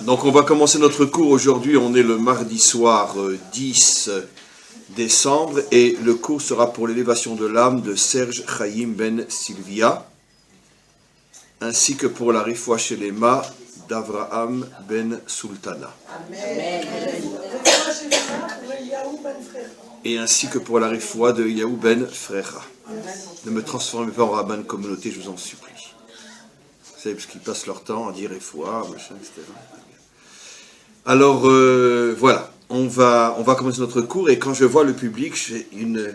Donc on va commencer notre cours aujourd'hui, on est le mardi soir 10 décembre et le cours sera pour l'élévation de l'âme de Serge Chaim Ben Sylvia ainsi que pour la Refoua Shelema d'Avraham Ben Sultana. Amen. Et ainsi que pour la Refoua de Yaou Ben Frecha. Ne me transformez pas en rabbin de communauté, je vous en supplie. Vous savez, parce qu'ils passent leur temps à dire Refoua, machin, etc. Alors, voilà, on va commencer notre cours, et quand je vois le public, j'ai une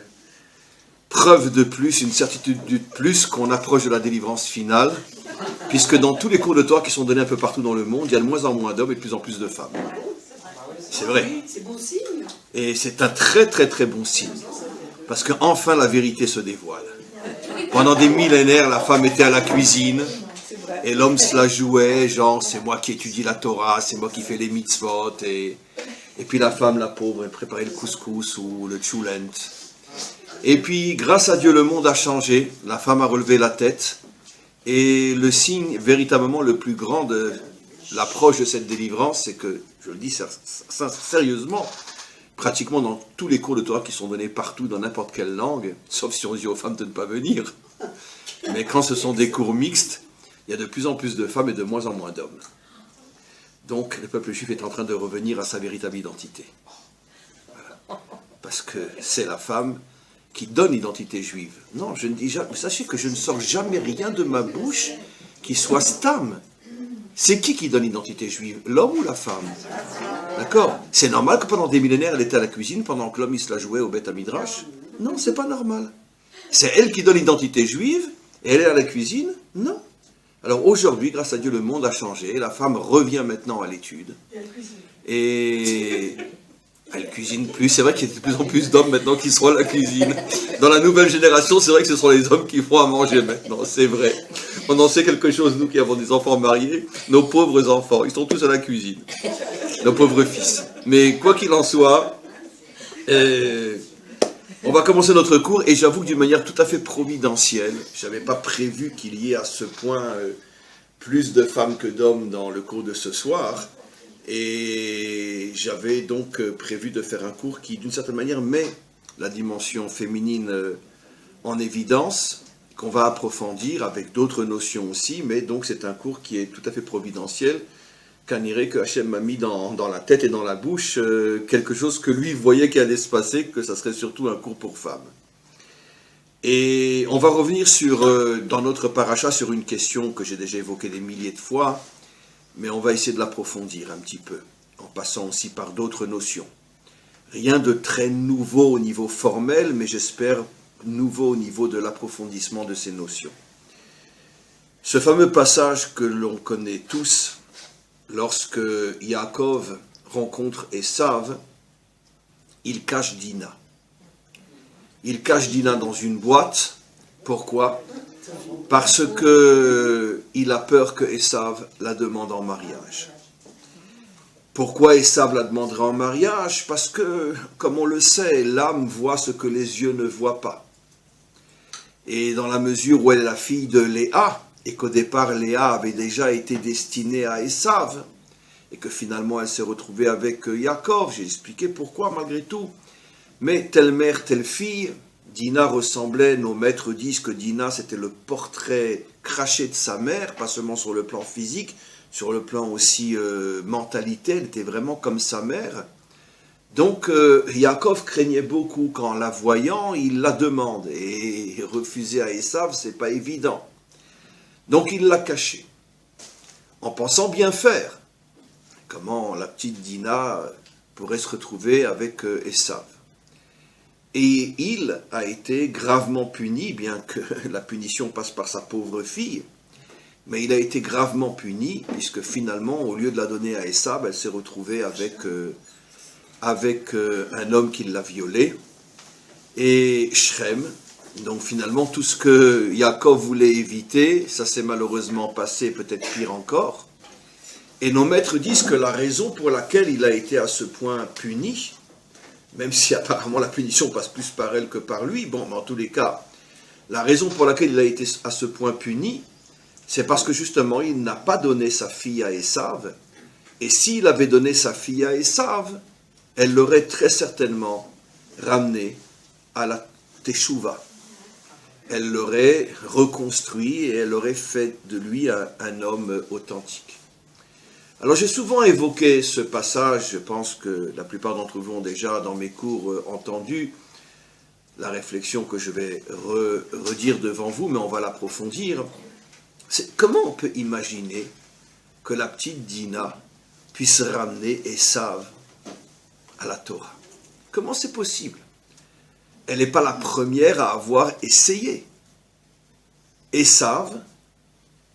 preuve de plus, une certitude de plus qu'on approche de la délivrance finale, puisque dans tous les cours de Torah qui sont donnés un peu partout dans le monde, il y a de moins en moins d'hommes et de plus en plus de femmes. C'est vrai. C'est bon signe. Et c'est un très très très bon signe, parce qu'enfin la vérité se dévoile. Pendant des millénaires, la femme était à la cuisine, et l'homme se la jouait, genre c'est moi qui étudie la Torah, c'est moi qui fais les mitzvot, et puis la femme, la pauvre, elle préparait le couscous ou le tchoulent. Et puis, grâce à Dieu, le monde a changé, la femme a relevé la tête, et le signe véritablement le plus grand de l'approche de cette délivrance, c'est que, je le dis sérieusement, pratiquement dans tous les cours de Torah qui sont donnés partout, dans n'importe quelle langue, sauf si on dit aux femmes de ne pas venir, mais quand ce sont des cours mixtes, il y a de plus en plus de femmes et de moins en moins d'hommes. Donc, le peuple juif est en train de revenir à sa véritable identité. Voilà. Parce que c'est la femme qui donne l'identité juive. Non, je ne dis jamais. Sachez que je ne sors jamais rien de ma bouche qui soit stam. C'est qui donne l'identité juive? L'homme ou la femme? D'accord? C'est normal que pendant des millénaires, elle était à la cuisine pendant que l'homme il se la jouait au Beth Midrash? Non, c'est pas normal. C'est elle qui donne l'identité juive et elle est à la cuisine? Non. Alors aujourd'hui, grâce à Dieu, le monde a changé. La femme revient maintenant à l'étude. Et elle cuisine plus. C'est vrai qu'il y a de plus en plus d'hommes maintenant qui sont à la cuisine. Dans la nouvelle génération, c'est vrai que ce sont les hommes qui font à manger maintenant. C'est vrai. On en sait quelque chose, nous qui avons des enfants mariés. Nos pauvres enfants, ils sont tous à la cuisine. Nos pauvres fils. Mais quoi qu'il en soit, on va commencer notre cours, et j'avoue que d'une manière tout à fait providentielle, je n'avais pas prévu qu'il y ait à ce point plus de femmes que d'hommes dans le cours de ce soir, et j'avais donc prévu de faire un cours qui, d'une certaine manière, met la dimension féminine en évidence, qu'on va approfondir avec d'autres notions aussi, mais donc c'est un cours qui est tout à fait providentiel, qu'Aniré, que Hachem m'a mis dans la tête et dans la bouche, quelque chose que lui voyait qui allait se passer, que ça serait surtout un cours pour femmes. Et on va revenir dans notre paracha sur une question que j'ai déjà évoquée des milliers de fois, mais on va essayer de l'approfondir un petit peu, en passant aussi par d'autres notions. Rien de très nouveau au niveau formel, mais j'espère nouveau au niveau de l'approfondissement de ces notions. Ce fameux passage que l'on connaît tous, lorsque Yaakov rencontre Esav, il cache Dina. Il cache Dina dans une boîte. Pourquoi? Parce qu'il a peur que Esav la demande en mariage. Pourquoi Esav la demanderait en mariage? Parce que, comme on le sait, l'âme voit ce que les yeux ne voient pas. Et dans la mesure où elle est la fille de Léa, et qu'au départ Léa avait déjà été destinée à Esav, et que finalement elle s'est retrouvée avec Yaakov, j'ai expliqué pourquoi malgré tout, mais telle mère, telle fille, Dina ressemblait, nos maîtres disent que Dina c'était le portrait craché de sa mère, pas seulement sur le plan physique, sur le plan aussi mentalité, elle était vraiment comme sa mère. Donc Yaakov craignait beaucoup qu'en la voyant, il la demande, et refuser à Esav, c'est pas évident. Donc il l'a cachée, en pensant bien faire. Comment la petite Dina pourrait se retrouver avec Esav. Et il a été gravement puni, bien que la punition passe par sa pauvre fille, mais il a été gravement puni, puisque finalement, au lieu de la donner à Esav, elle s'est retrouvée avec un homme qui l'a violée, et Shrem. Donc finalement, tout ce que Yaakov voulait éviter, ça s'est malheureusement passé, peut-être pire encore. Et nos maîtres disent que la raison pour laquelle il a été à ce point puni, même si apparemment la punition passe plus par elle que par lui, bon, mais en tous les cas, la raison pour laquelle il a été à ce point puni, c'est parce que justement, il n'a pas donné sa fille à Esav, Et s'il avait donné sa fille à Esav, elle l'aurait très certainement ramené à la Teshuvah. Elle l'aurait reconstruit et elle aurait fait de lui un homme authentique. Alors j'ai souvent évoqué ce passage, je pense que la plupart d'entre vous ont déjà dans mes cours entendu la réflexion que je vais redire devant vous, mais on va l'approfondir. C'est comment on peut imaginer que la petite Dina puisse ramener Esav à la Torah? Comment c'est possible? Elle n'est pas la première à avoir essayé. Esav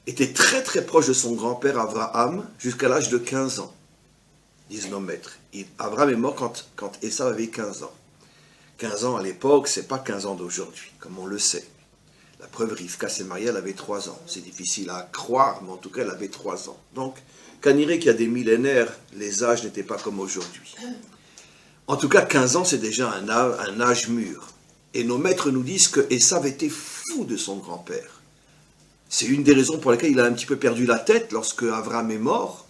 était très très proche de son grand-père Abraham jusqu'à l'âge de 15 ans, disent nos maîtres. Abraham est mort quand Esav avait 15 ans. 15 ans à l'époque, c'est pas 15 ans d'aujourd'hui, comme on le sait. La preuve, Rivka s'est mariée, elle avait 3 ans. C'est difficile à croire, mais en tout cas, elle avait 3 ans. Donc, Kaniré qu'il y a des millénaires, les âges n'étaient pas comme aujourd'hui. En tout cas, 15 ans, c'est déjà un âge mûr. Et nos maîtres nous disent que Esav était fou de son grand-père. C'est une des raisons pour lesquelles il a un petit peu perdu la tête lorsque Abraham est mort.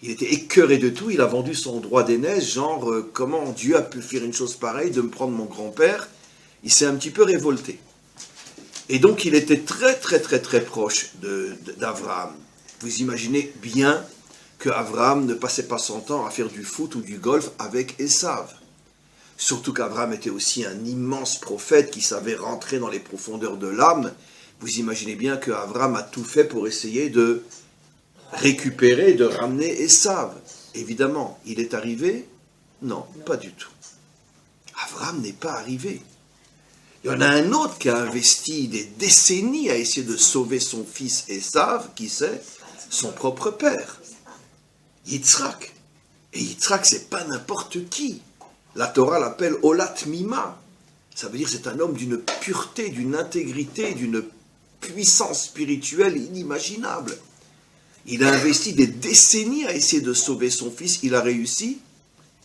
Il était écœuré de tout, il a vendu son droit d'aînesse, genre comment Dieu a pu faire une chose pareille, de me prendre mon grand-père. Il s'est un petit peu révolté. Et donc il était très très très très proche d'Abraham. Vous imaginez bien qu'Abraham ne passait pas son temps à faire du foot ou du golf avec Esav. Surtout qu'Abraham était aussi un immense prophète qui savait rentrer dans les profondeurs de l'âme. Vous imaginez bien qu'Abraham a tout fait pour essayer de récupérer, de ramener Esav. Évidemment, il est arrivé? Non, pas du tout. Abraham n'est pas arrivé. Il y en a un autre qui a investi des décennies à essayer de sauver son fils Esav, qui c'est? Son propre père, Yitzhak. Et Yitzhak, c'est pas n'importe qui. La Torah l'appelle Olat Mima. Ça veut dire que c'est un homme d'une pureté, d'une intégrité, d'une puissance spirituelle inimaginable. Il a investi des décennies à essayer de sauver son fils. Il a réussi?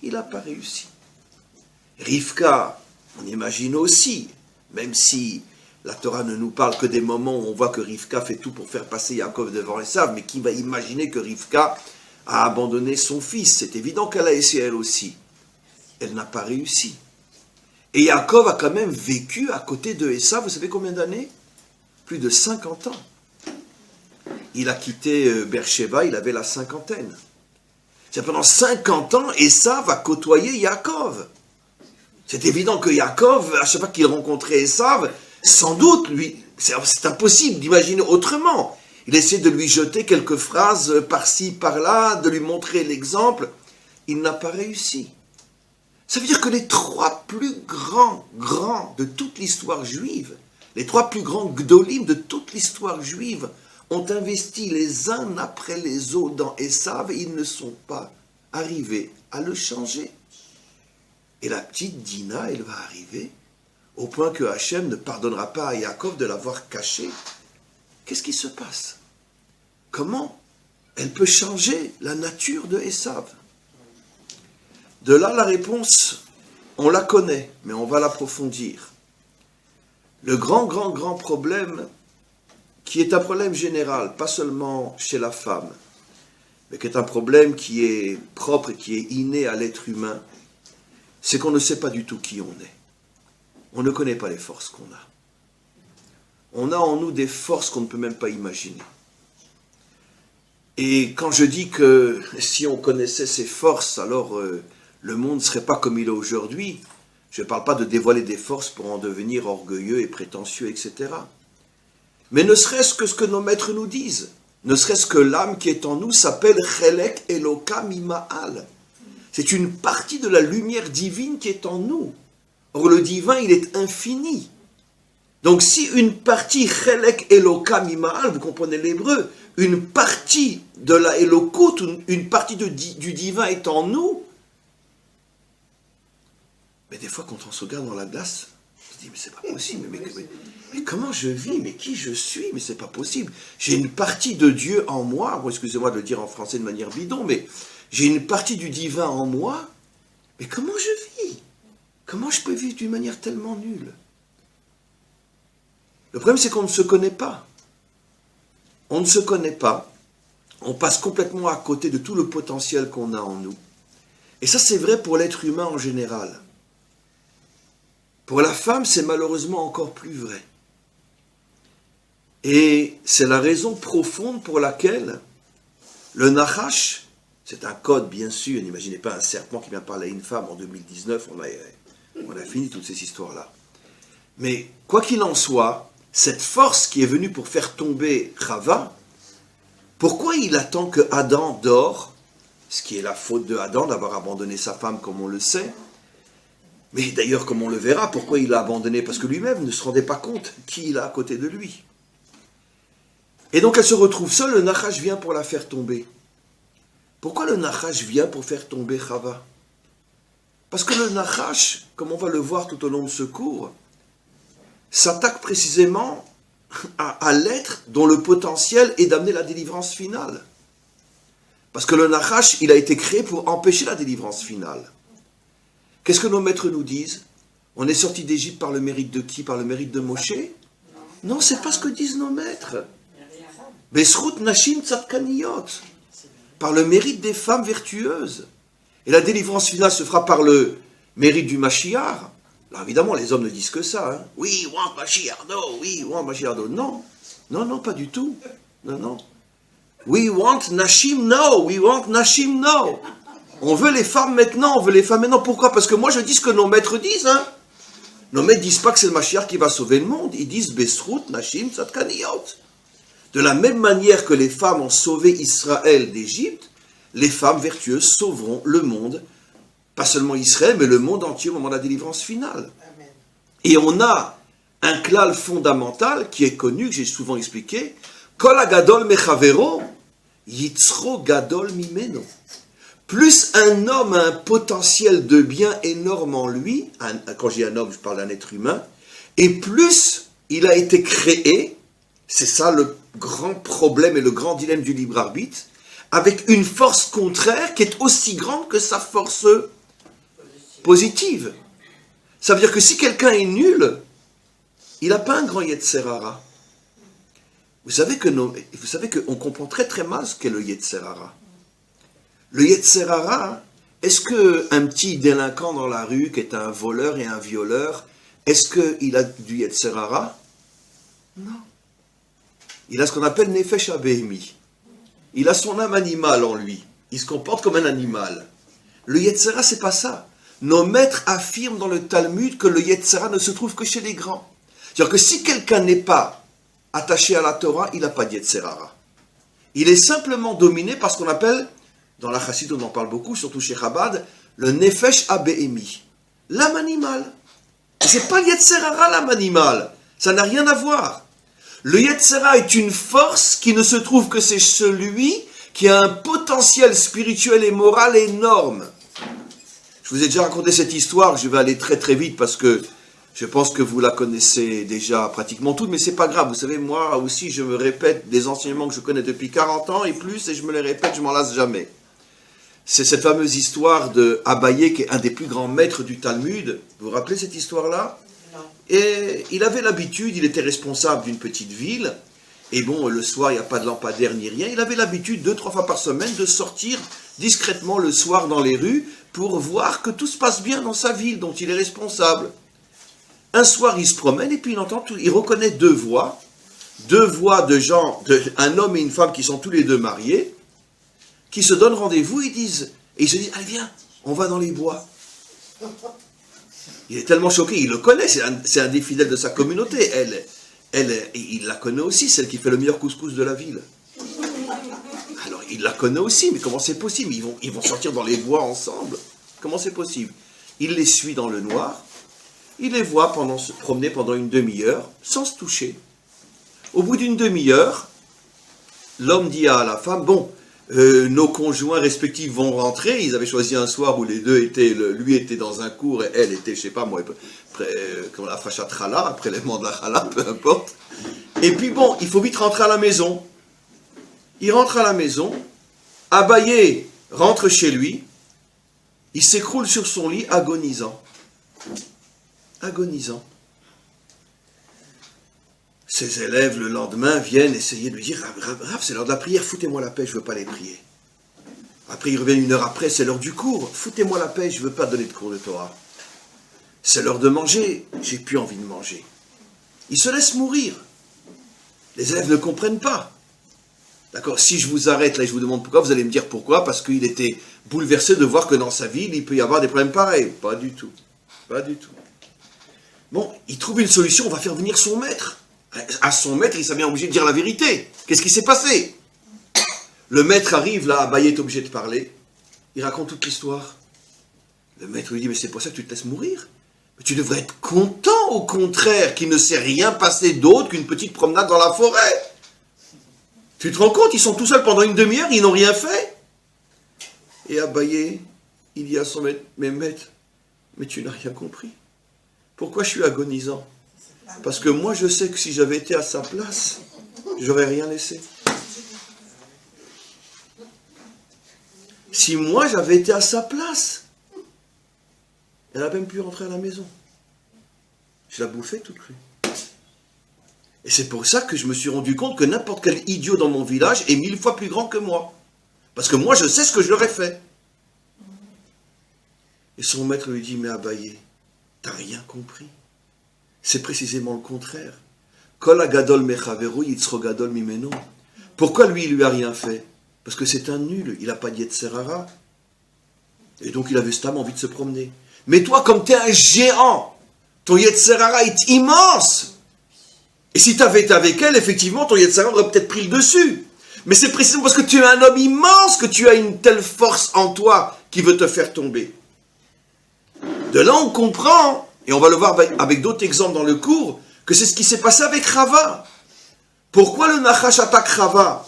Il n'a pas réussi. Rivka, on imagine aussi, même si la Torah ne nous parle que des moments où on voit que Rivka fait tout pour faire passer Yaakov devant Esav, mais qui va imaginer que Rivka a abandonné son fils? C'est évident qu'elle a essayé elle aussi. Elle n'a pas réussi. Et Yaakov a quand même vécu à côté de Esav, vous savez combien d'années? Plus de 50 ans. Il a quitté Beersheba, il avait la cinquantaine. C'est pendant 50 ans, Esav a côtoyé Yaakov. C'est évident que Yaakov, à chaque fois qu'il rencontrait Esav, sans doute, lui, c'est impossible d'imaginer autrement. Il essayait de lui jeter quelques phrases par-ci, par-là, de lui montrer l'exemple. Il n'a pas réussi. Ça veut dire que les 3 plus grands de toute l'histoire juive, les 3 plus grands gdolim de toute l'histoire juive, ont investi les uns après les autres dans Esav et ils ne sont pas arrivés à le changer. Et la petite Dina, elle va arriver au point que Hachem ne pardonnera pas à Yaakov de l'avoir caché. Qu'est-ce qui se passe? Comment elle peut changer la nature de Esav? De là, la réponse, on la connaît, mais on va l'approfondir. Le grand problème, qui est un problème général, pas seulement chez la femme, mais qui est un problème qui est propre et qui est inné à l'être humain, c'est qu'on ne sait pas du tout qui on est. On ne connaît pas les forces qu'on a. On a en nous des forces qu'on ne peut même pas imaginer. Et quand je dis que si on connaissait ces forces, alors le monde ne serait pas comme il est aujourd'hui, je ne parle pas de dévoiler des forces pour en devenir orgueilleux et prétentieux, etc. Mais ne serait-ce que ce que nos maîtres nous disent, ne serait-ce que l'âme qui est en nous s'appelle Chelek Eloka Mima'al. C'est une partie de la lumière divine qui est en nous. Or, le divin, il est infini. Donc, si une partie Chelek Eloka Mima'al, vous comprenez l'hébreu, une partie de la Elokut, une partie du divin est en nous, mais des fois, quand on se regarde dans la glace, on se dit, mais c'est pas possible, mais comment je vis, mais qui je suis, mais c'est pas possible. J'ai une partie de Dieu en moi, bon, excusez-moi de le dire en français de manière bidon, mais j'ai une partie du divin en moi, mais comment je vis? Comment je peux vivre d'une manière tellement nulle? Le problème, c'est qu'on ne se connaît pas. On ne se connaît pas. on passe complètement à côté de tout le potentiel qu'on a en nous. Et ça, c'est vrai pour l'être humain en général. Pour la femme, c'est malheureusement encore plus vrai. Et c'est la raison profonde pour laquelle le Nachash, c'est un code bien sûr, n'imaginez pas un serpent qui vient parler à une femme en 2019, on a fini toutes ces histoires-là. Mais quoi qu'il en soit, cette force qui est venue pour faire tomber Chava, pourquoi il attend que Adam dort, ce qui est la faute de Adam d'avoir abandonné sa femme comme on le sait, mais d'ailleurs comme on le verra, pourquoi il l'a abandonné? Parce que lui-même ne se rendait pas compte qui il a à côté de lui. Et donc elle se retrouve seule, le Nachash vient pour la faire tomber. Pourquoi le Nachash vient pour faire tomber Chava? Parce que le Nachash, comme on va le voir tout au long de ce cours, s'attaque précisément à l'être dont le potentiel est d'amener la délivrance finale. Parce que le Nachash, il a été créé pour empêcher la délivrance finale. Qu'est-ce que nos maîtres nous disent? On est sorti d'Égypte par le mérite de qui? Par le mérite de Moshe? Non, c'est pas ce que disent nos maîtres. Besrout Nashim Tzadkaniyot, par le mérite des femmes vertueuses. Et la délivrance finale se fera par le mérite du Mashiach. Alors évidemment, les hommes ne disent que ça. Hein. Oui, want Mashiach, no, oui, want Mashiach, no. Non, non, non, pas du tout. Non, non. We want Nashim, no, we want Nashim, no. On veut les femmes maintenant, on veut les femmes maintenant. Pourquoi? Parce que moi je dis ce que nos maîtres disent. Hein. Nos maîtres ne disent pas que c'est le Mashiach qui va sauver le monde. Ils disent Besrout Nashim Tzadkaniyot. De la même manière que les femmes ont sauvé Israël d'Égypte, les femmes vertueuses sauveront le monde, pas seulement Israël, mais le monde entier au moment de la délivrance finale. Amen. Et on a un klal fondamental qui est connu, que j'ai souvent expliqué, Kol hagadol mechavero, yitzro gadol mimeno. Plus un homme a un potentiel de bien énorme en lui, quand je dis un homme, je parle d'un être humain, et plus il a été créé, c'est ça le grand problème et le grand dilemme du libre arbitre, avec une force contraire qui est aussi grande que sa force positive. Ça veut dire que si quelqu'un est nul, il n'a pas un grand Yetzer Hara. Vous savez qu'on comprend très très mal ce qu'est le Yetzer Hara. Le Yetzer Hara, est-ce qu'un petit délinquant dans la rue qui est un voleur et un violeur, est-ce qu'il a du Yetzer Hara? Non. Il a ce qu'on appelle Nefesh Abehemi. Il a son âme animale en lui. Il se comporte comme un animal. Le Yetzer Hara, c'est pas ça. Nos maîtres affirment dans le Talmud que le Yetzer Hara ne se trouve que chez les grands. C'est-à-dire que si quelqu'un n'est pas attaché à la Torah, il n'a pas de Yetzer Hara. Il est simplement dominé par ce qu'on appelle, dans la Chassidut on en parle beaucoup, surtout chez Chabad, le Nefesh Abehemi. L'âme animale. C'est pas le Yetzer Hara l'âme animale. Ça n'a rien à voir. Le Yetzer Hara est une force qui ne se trouve que c'est celui qui a un potentiel spirituel et moral énorme. Je vous ai déjà raconté cette histoire, je vais aller très très vite parce que je pense que vous la connaissez déjà pratiquement toute, mais c'est pas grave, vous savez, moi aussi je me répète des enseignements que je connais depuis 40 ans et plus, et je me les répète, je m'en lasse jamais. C'est cette fameuse histoire de Abaye, qui est un des plus grands maîtres du Talmud. Vous vous rappelez cette histoire-là? Et il avait l'habitude, il était responsable d'une petite ville, et bon, le soir, il n'y a pas de lampadaire ni rien, il avait l'habitude 2-3 fois par semaine de sortir discrètement le soir dans les rues pour voir que tout se passe bien dans sa ville dont il est responsable. Un soir, il se promène et puis il reconnaît deux voix de gens, un homme et une femme qui sont tous les deux mariés, qui se donnent rendez-vous, et il se dit, allez viens, on va dans les bois. Il est tellement choqué, il le connaît, c'est un des fidèles de sa communauté. Il la connaît aussi, celle qui fait le meilleur couscous de la ville. Alors, il la connaît aussi, mais comment c'est possible? Ils vont sortir dans les bois ensemble. Comment c'est possible? Il les suit dans le noir, il les voit se promener pendant une demi-heure, sans se toucher. Au bout d'une demi-heure, l'homme dit à la femme, bon, nos conjoints respectifs vont rentrer. Ils avaient choisi un soir où les deux étaient, lui était dans un cours et elle était, je sais pas moi, comme la frachat chala, après l'élément de la chala, peu importe. Et puis bon, il faut vite rentrer à la maison. Il rentre à la maison, Abaye rentre chez lui, il s'écroule sur son lit, agonisant. Agonisant. Ses élèves, le lendemain, viennent essayer de lui dire « Rav, c'est l'heure de la prière, foutez-moi la paix, je ne veux pas les prier. » Après, ils reviennent 1 heure après, c'est l'heure du cours. « Foutez-moi la paix, je ne veux pas donner de cours de Torah. » C'est l'heure de manger, j'ai plus envie de manger. Ils se laissent mourir. Les élèves ne comprennent pas. D'accord, si je vous arrête là et je vous demande pourquoi, vous allez me dire pourquoi, parce qu'il était bouleversé de voir que dans sa vie, il peut y avoir des problèmes pareils. Pas du tout. Pas du tout. Bon, il trouve une solution, on va faire venir son maître. À son maître, il s'est bien obligé de dire la vérité. Qu'est-ce qui s'est passé? Le maître arrive, là, Abaye est obligé de parler. Il raconte toute l'histoire. Le maître lui dit, mais c'est pour ça que tu te laisses mourir. Mais tu devrais être content, au contraire, qu'il ne s'est rien passé d'autre qu'une petite promenade dans la forêt. Tu te rends compte, ils sont tout seuls pendant 1 demi-heure, ils n'ont rien fait. Et Abaye, il dit à son maître, mais maître, mais tu n'as rien compris. Pourquoi je suis agonisant? Parce que moi, je sais que si j'avais été à sa place, j'aurais rien laissé. Si moi, j'avais été à sa place, elle n'a même pu rentrer à la maison. Je la bouffais toute crue. Et c'est pour ça que je me suis rendu compte que n'importe quel idiot dans mon village est 1000 fois plus grand que moi. Parce que moi, je sais ce que je leur ai fait. Et son maître lui dit, mais Abaye, t'as rien compris. C'est précisément le contraire. Kol agadol mechaveru yitzro gadol mimeno. Pourquoi lui, il lui a rien fait? Parce que c'est un nul, il n'a pas de yetzer hara. Et donc il avait stam envie de se promener. Mais toi, comme tu es un géant, ton yetzer hara est immense. Et si tu avais été avec elle, effectivement, ton yetzer hara aurait peut-être pris le dessus. Mais c'est précisément parce que tu es un homme immense que tu as une telle force en toi qui veut te faire tomber. De là, on comprend, et on va le voir avec d'autres exemples dans le cours, que c'est ce qui s'est passé avec Rava. Pourquoi le Nachash attaque Rava?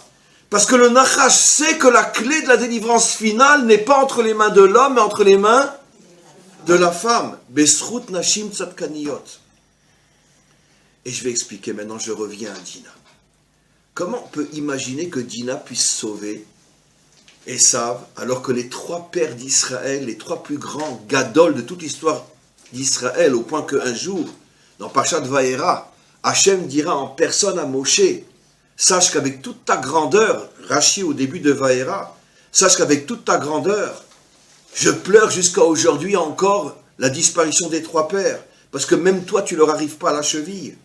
Parce que le Nachash sait que la clé de la délivrance finale n'est pas entre les mains de l'homme, mais entre les mains de la femme. Besrut nashim tzadkaniyot. Et je vais expliquer maintenant, je reviens à Dina. Comment on peut imaginer que Dina puisse sauver Esav, alors que les 3 pères d'Israël, les 3 plus grands gadols de toute l'histoire d'Israël, au point qu'un jour, dans Parashat Vayera, Hachem dira en personne à Moshe, sache qu'avec toute ta grandeur, Rashi au début de Vayera, sache qu'avec toute ta grandeur, je pleure jusqu'à aujourd'hui encore la disparition des 3 pères, parce que même toi, tu ne leur arrives pas à la cheville.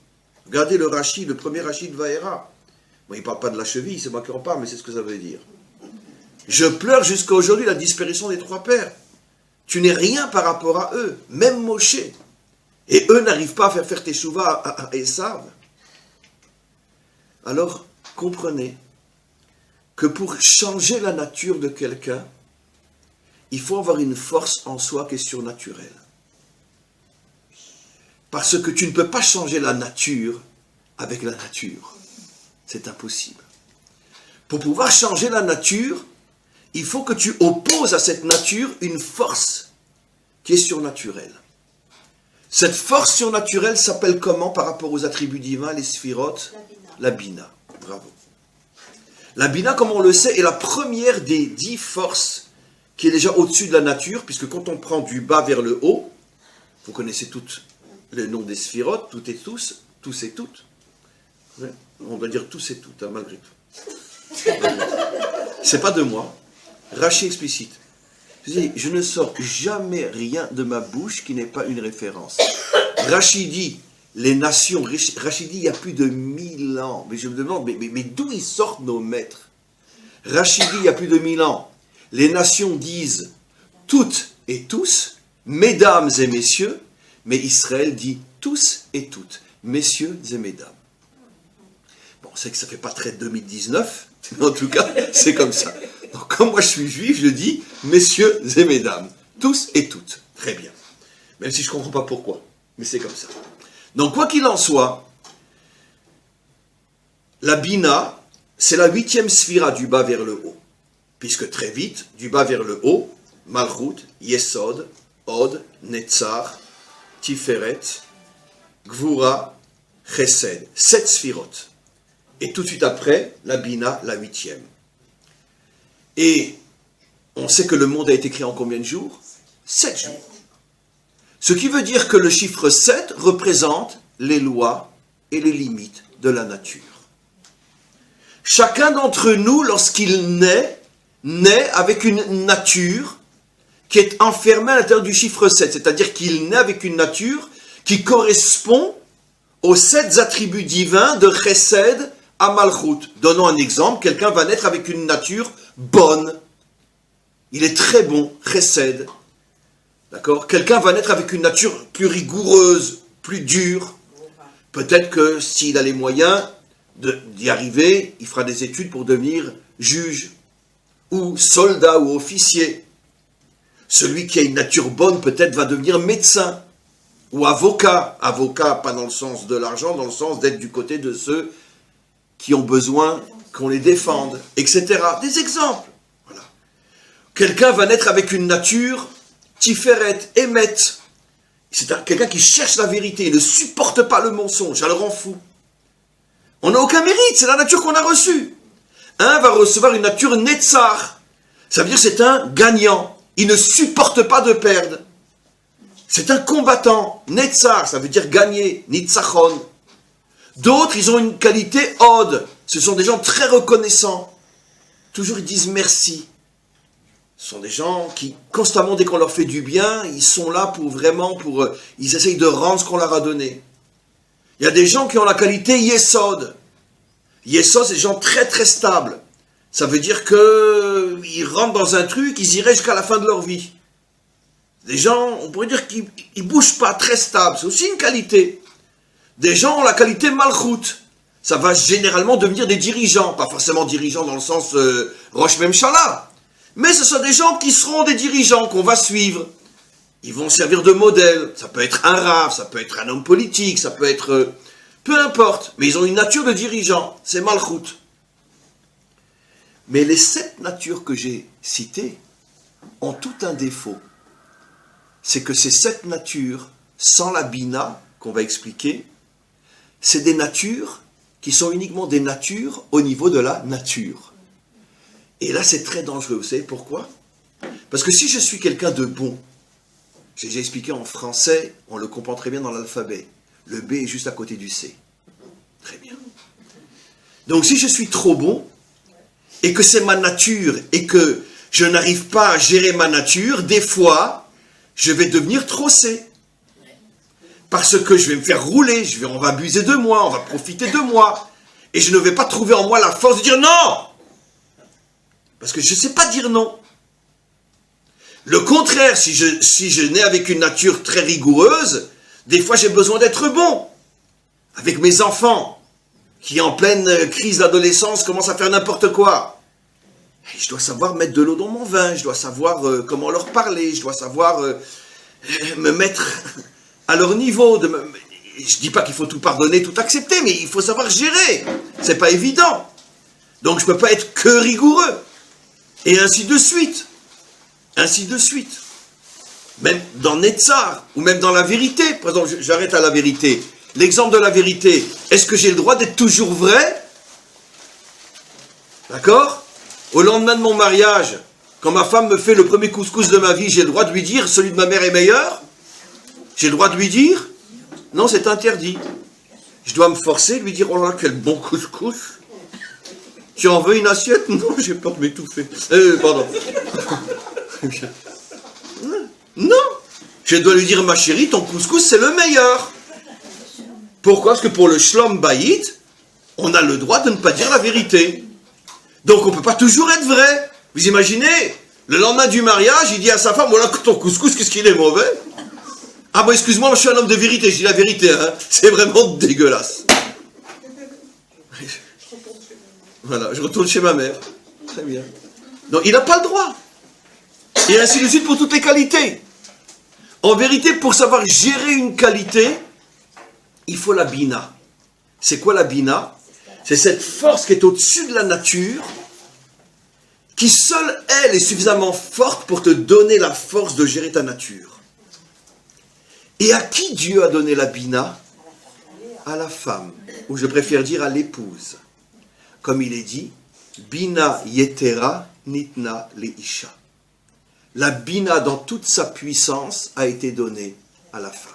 Regardez le Rashi, le premier Rashi de Vayera. Bon, il ne parle pas de la cheville, c'est moi qui en parle, mais c'est ce que ça veut dire. Je pleure jusqu'à aujourd'hui la disparition des 3 pères. Tu n'es rien par rapport à eux, même Moshe. Et eux n'arrivent pas à faire teshuva à Esav. Alors, comprenez que pour changer la nature de quelqu'un, il faut avoir une force en soi qui est surnaturelle. Parce que tu ne peux pas changer la nature avec la nature. C'est impossible. Pour pouvoir changer la nature, il faut que tu opposes à cette nature une force qui est surnaturelle. Cette force surnaturelle s'appelle comment par rapport aux attributs divins, les sphirotes? La bina. Bravo. La bina, comme on le sait, est la première des 10 forces qui est déjà au-dessus de la nature, puisque quand on prend du bas vers le haut, vous connaissez tous le nom des sphirotes, toutes et tous et toutes. Ouais, on doit dire tous et toutes, hein, malgré tout. C'est pas de moi. Rachi explicite. Je ne sors jamais rien de ma bouche qui n'est pas une référence. Rachi dit, les nations, Rachi dit, il y a plus de 1000 ans. Mais je me demande, mais d'où ils sortent nos maîtres? Rachi dit, il y a plus de 1000 ans. Les nations disent toutes et tous, mesdames et messieurs, mais Israël dit tous et toutes, messieurs et mesdames. Bon, on sait que ça ne fait pas très 2019, mais en tout cas, c'est comme ça. Donc, comme moi je suis juif, je dis messieurs et mesdames, tous et toutes. Très bien. Même si je ne comprends pas pourquoi, mais c'est comme ça. Donc, quoi qu'il en soit, la Bina, c'est la 8e sphira du bas vers le haut. Puisque très vite, du bas vers le haut, Malchut, Yesod, Od, Netzar, Tiferet, Gvura, Chesed. 7 sphirotes. Et tout de suite après, la Bina, la 8e. Et on sait que le monde a été créé en combien de jours? 7 jours. Ce qui veut dire que le chiffre 7 représente les lois et les limites de la nature. Chacun d'entre nous, lorsqu'il naît avec une nature qui est enfermée à l'intérieur du chiffre 7, c'est-à-dire qu'il naît avec une nature qui correspond aux 7 attributs divins de Chesed à Malchut. Donnons un exemple, quelqu'un va naître avec une nature bonne. Il est très bon, Chesed. D'accord? Quelqu'un va naître avec une nature plus rigoureuse, plus dure. Peut-être que s'il a les moyens d'y arriver, il fera des études pour devenir juge, ou soldat, ou officier. Celui qui a une nature bonne, peut-être, va devenir médecin, ou avocat. Avocat, pas dans le sens de l'argent, dans le sens d'être du côté de ceux qui ont besoin qu'on les défende, etc. Des exemples. Voilà. Quelqu'un va naître avec une nature tiferet, émet. C'est quelqu'un qui cherche la vérité, il ne supporte pas le mensonge, ça le rend fou. On n'a aucun mérite, c'est la nature qu'on a reçue. Un va recevoir une nature netzar. Ça veut dire c'est un gagnant. Il ne supporte pas de perdre. C'est un combattant. Netzar, ça veut dire gagner. Nitzachon. D'autres, ils ont une qualité od. Ce sont des gens très reconnaissants. Toujours ils disent merci. Ce sont des gens qui, constamment, dès qu'on leur fait du bien, ils sont là pour vraiment, ils essayent de rendre ce qu'on leur a donné. Il y a des gens qui ont la qualité yesod. Yesod, c'est des gens très très stables. Ça veut dire qu'ils rentrent dans un truc, ils iraient jusqu'à la fin de leur vie. Des gens, on pourrait dire qu'ils ne bougent pas, très stables. C'est aussi une qualité. Des gens ont la qualité malchut. Ça va généralement devenir des dirigeants. Pas forcément dirigeants dans le sens Rosh Memshala. Mais ce sont des gens qui seront des dirigeants qu'on va suivre. Ils vont servir de modèle. Ça peut être un rav, ça peut être un homme politique, ça peut être... peu importe. Mais ils ont une nature de dirigeant. C'est malchut. Mais les 7 natures que j'ai citées ont tout un défaut. C'est que ces 7 natures, sans la bina, qu'on va expliquer, c'est des natures qui sont uniquement des natures au niveau de la nature. Et là, c'est très dangereux. Vous savez pourquoi? Parce que si je suis quelqu'un de bon, j'ai expliqué en français, on le comprend très bien dans l'alphabet. Le B est juste à côté du C. Très bien. Donc si je suis trop bon, et que c'est ma nature, et que je n'arrive pas à gérer ma nature, des fois, je vais devenir trop C. Parce que je vais me faire rouler, on va abuser de moi, on va profiter de moi. Et je ne vais pas trouver en moi la force de dire non. Parce que je ne sais pas dire non. Le contraire, si je nais avec une nature très rigoureuse, des fois j'ai besoin d'être bon. Avec mes enfants, qui en pleine crise d'adolescence commencent à faire n'importe quoi. Et je dois savoir mettre de l'eau dans mon vin, je dois savoir comment leur parler, je dois savoir me mettre à leur niveau. Je ne dis pas qu'il faut tout pardonner, tout accepter, mais il faut savoir gérer. C'est pas évident. Donc je ne peux pas être que rigoureux. Et ainsi de suite. Ainsi de suite. Même dans Netzar, ou même dans la vérité. Par exemple, j'arrête à la vérité. L'exemple de la vérité, est-ce que j'ai le droit d'être toujours vrai? D'accord? Au lendemain de mon mariage, quand ma femme me fait le premier couscous de ma vie, j'ai le droit de lui dire, celui de ma mère est meilleur? J'ai le droit de lui dire? Non, c'est interdit. Je dois me forcer, lui dire, oh là, quel bon couscous. Tu en veux une assiette? Non, j'ai peur de m'étouffer. Pardon. Non. Je dois lui dire, ma chérie, ton couscous, c'est le meilleur. Pourquoi? Parce que pour le shlom bayit, on a le droit de ne pas dire la vérité. Donc on ne peut pas toujours être vrai. Vous imaginez, le lendemain du mariage, il dit à sa femme, voilà, ton couscous, qu'est-ce qu'il est mauvais? Ah bon, excuse-moi, je suis un homme de vérité, je dis la vérité, hein. C'est vraiment dégueulasse. Voilà, je retourne chez ma mère. Très bien. Donc il n'a pas le droit. Et ainsi de suite pour toutes les qualités. En vérité, pour savoir gérer une qualité, il faut la bina. C'est quoi la bina? C'est cette force qui est au-dessus de la nature, qui seule, elle, est suffisamment forte pour te donner la force de gérer ta nature. Et à qui Dieu a donné la bina? À la femme, ou je préfère dire à l'épouse. Comme il est dit, bina yetera nitna leisha. La bina dans toute sa puissance a été donnée à la femme.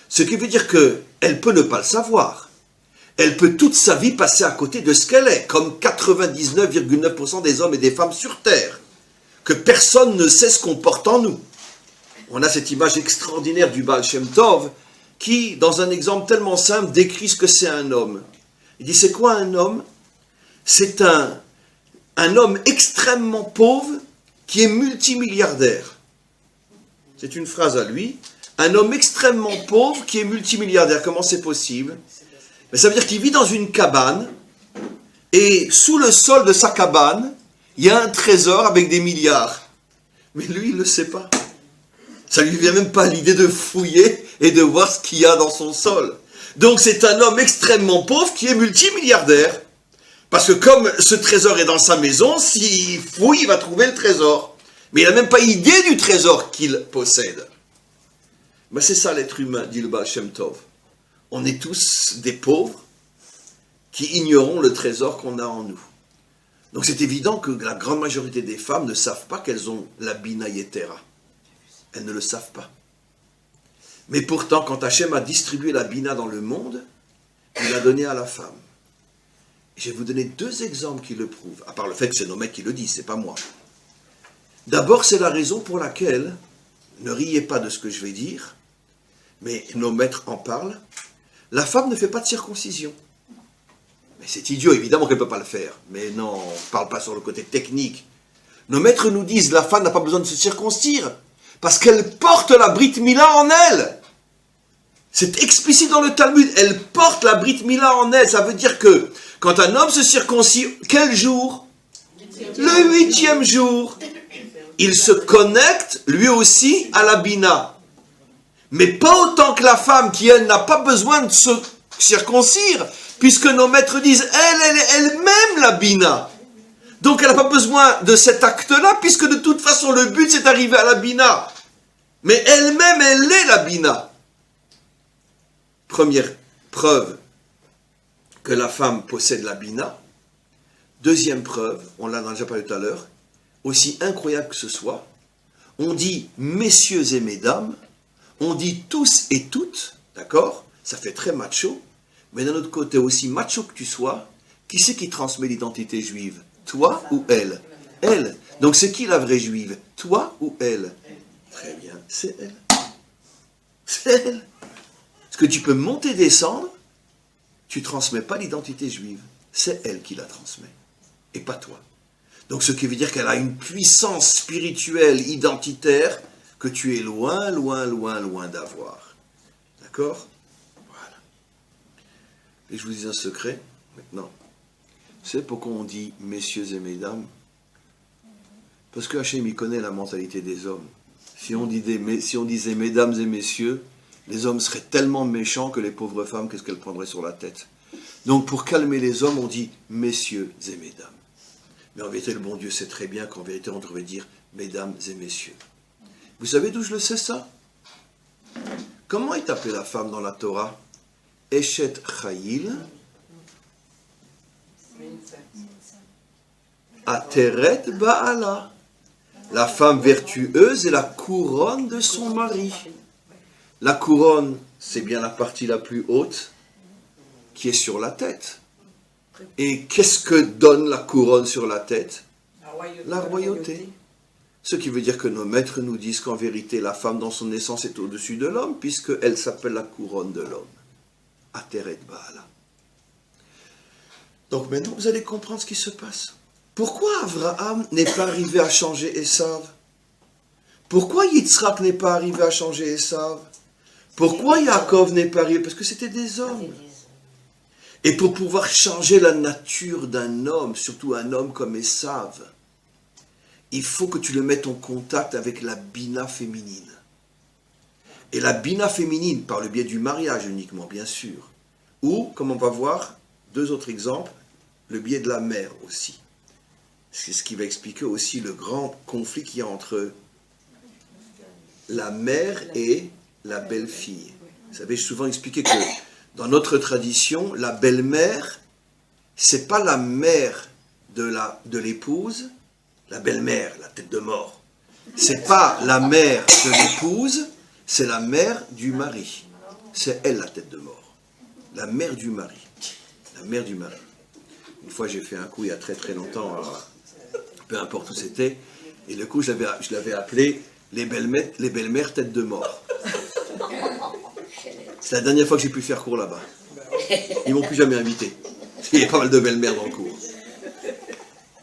Ce qui veut dire qu'elle peut ne pas le savoir. elle peut toute sa vie passer à côté de ce qu'elle est, comme 99,9% des hommes et des femmes sur Terre, que personne ne sait ce qu'on porte en nous. On a cette image extraordinaire du Baal Shem Tov, qui, dans un exemple tellement simple, décrit ce que c'est un homme. Il dit, c'est quoi un homme? C'est un homme extrêmement pauvre qui est multimilliardaire. C'est une phrase à lui. Un homme extrêmement pauvre qui est multimilliardaire. Comment c'est possible? Mais ça veut dire qu'il vit dans une cabane et sous le sol de sa cabane, il y a un trésor avec des milliards. Mais lui, il ne le sait pas. Ça ne lui vient même pas l'idée de fouiller et de voir ce qu'il y a dans son sol. Donc c'est un homme extrêmement pauvre qui est multimilliardaire. Parce que comme ce trésor est dans sa maison, s'il fouille, il va trouver le trésor. Mais il n'a même pas idée du trésor qu'il possède. Mais c'est ça l'être humain, dit le Baal Shem Tov. On est tous des pauvres qui ignorons le trésor qu'on a en nous. Donc c'est évident que la grande majorité des femmes ne savent pas qu'elles ont la Bina Yetera. Elles ne le savent pas. Mais pourtant, quand Hachem a distribué la Bina dans le monde, il l'a donné à la femme. Et je vais vous donner 2 exemples qui le prouvent, à part le fait que c'est nos maîtres qui le disent, c'est pas moi. D'abord, c'est la raison pour laquelle, ne riez pas de ce que je vais dire, mais nos maîtres en parlent, la femme ne fait pas de circoncision. Mais c'est idiot, évidemment qu'elle ne peut pas le faire. Mais non, on ne parle pas sur le côté technique. Nos maîtres nous disent, la femme n'a pas besoin de se circoncire, parce qu'elle porte la Brit Mila en elle. C'est explicite dans le Talmud, elle porte la Brit Mila en elle. Ça veut dire que, quand un homme se circoncie, quel jour? Le 8e jour. Il se connecte, lui aussi, à la Bina. Mais pas autant que la femme qui, elle, n'a pas besoin de se circoncire, puisque nos maîtres disent, elle est elle-même la Bina. Donc elle n'a pas besoin de cet acte-là, puisque de toute façon le but c'est d'arriver à la Bina. Mais elle-même, elle est la Bina. Première preuve que la femme possède la Bina. Deuxième preuve, on l'a déjà parlé tout à l'heure, aussi incroyable que ce soit, on dit messieurs et mesdames, on dit tous et toutes, d'accord? Ça fait très macho, mais d'un autre côté, aussi macho que tu sois, qui c'est qui transmet l'identité juive? Toi ou elle? Elle. Donc c'est qui la vraie juive? Toi ou elle? Très bien, c'est elle. C'est elle. Parce que tu peux monter, descendre, tu ne transmets pas l'identité juive. C'est elle qui la transmet, et pas toi. Donc ce qui veut dire qu'elle a une puissance spirituelle, identitaire, que tu es loin, loin, loin, loin d'avoir. D'accord? Voilà. Et je vous dis un secret, maintenant. C'est pourquoi on dit messieurs et mesdames? Parce que Hachem, il connaît la mentalité des hommes. Si on disait mesdames et messieurs, les hommes seraient tellement méchants que les pauvres femmes, qu'est-ce qu'elles prendraient sur la tête? Donc pour calmer les hommes, on dit messieurs et mesdames. Mais en vérité, le bon Dieu sait très bien qu'en vérité, on devrait dire mesdames et messieurs. Vous savez d'où je le sais ça? Comment est appelée la femme dans la Torah? Eshet Chayil Ateret Baala. La femme vertueuse est la couronne de son mari. La couronne, c'est bien la partie la plus haute qui est sur la tête. Et qu'est-ce que donne la couronne sur la tête? La royauté. Ce qui veut dire que nos maîtres nous disent qu'en vérité, la femme dans son essence est au-dessus de l'homme, puisqu'elle s'appelle la couronne de l'homme. Ateret Baala. Donc maintenant, vous allez comprendre ce qui se passe. Pourquoi Abraham n'est pas arrivé à changer Esav? Pourquoi Yitzhak n'est pas arrivé à changer Esav? Pourquoi Yaakov n'est pas arrivé? Parce que c'était des hommes. Et pour pouvoir changer la nature d'un homme, surtout un homme comme Esav, il faut que tu le mettes en contact avec la Bina féminine. Et la Bina féminine, par le biais du mariage uniquement, bien sûr. Ou, comme on va voir, 2 autres exemples, le biais de la mère aussi. C'est ce qui va expliquer aussi le grand conflit qu'il y a entre la mère et la belle-fille. Vous savez, j'ai souvent expliqué que dans notre tradition, la belle-mère, c'est pas la mère de l'épouse, la belle-mère, la tête de mort. C'est pas la mère de l'épouse, c'est la mère du mari. C'est elle la tête de mort. La mère du mari. la mère du mari. Une fois, j'ai fait un coup il y a très très longtemps, peu importe où c'était, et le coup, je l'avais appelé les belles-mères tête de mort. C'est la dernière fois que j'ai pu faire cours là-bas. Ils m'ont plus jamais invité. Il y a pas mal de belles-mères dans le cours.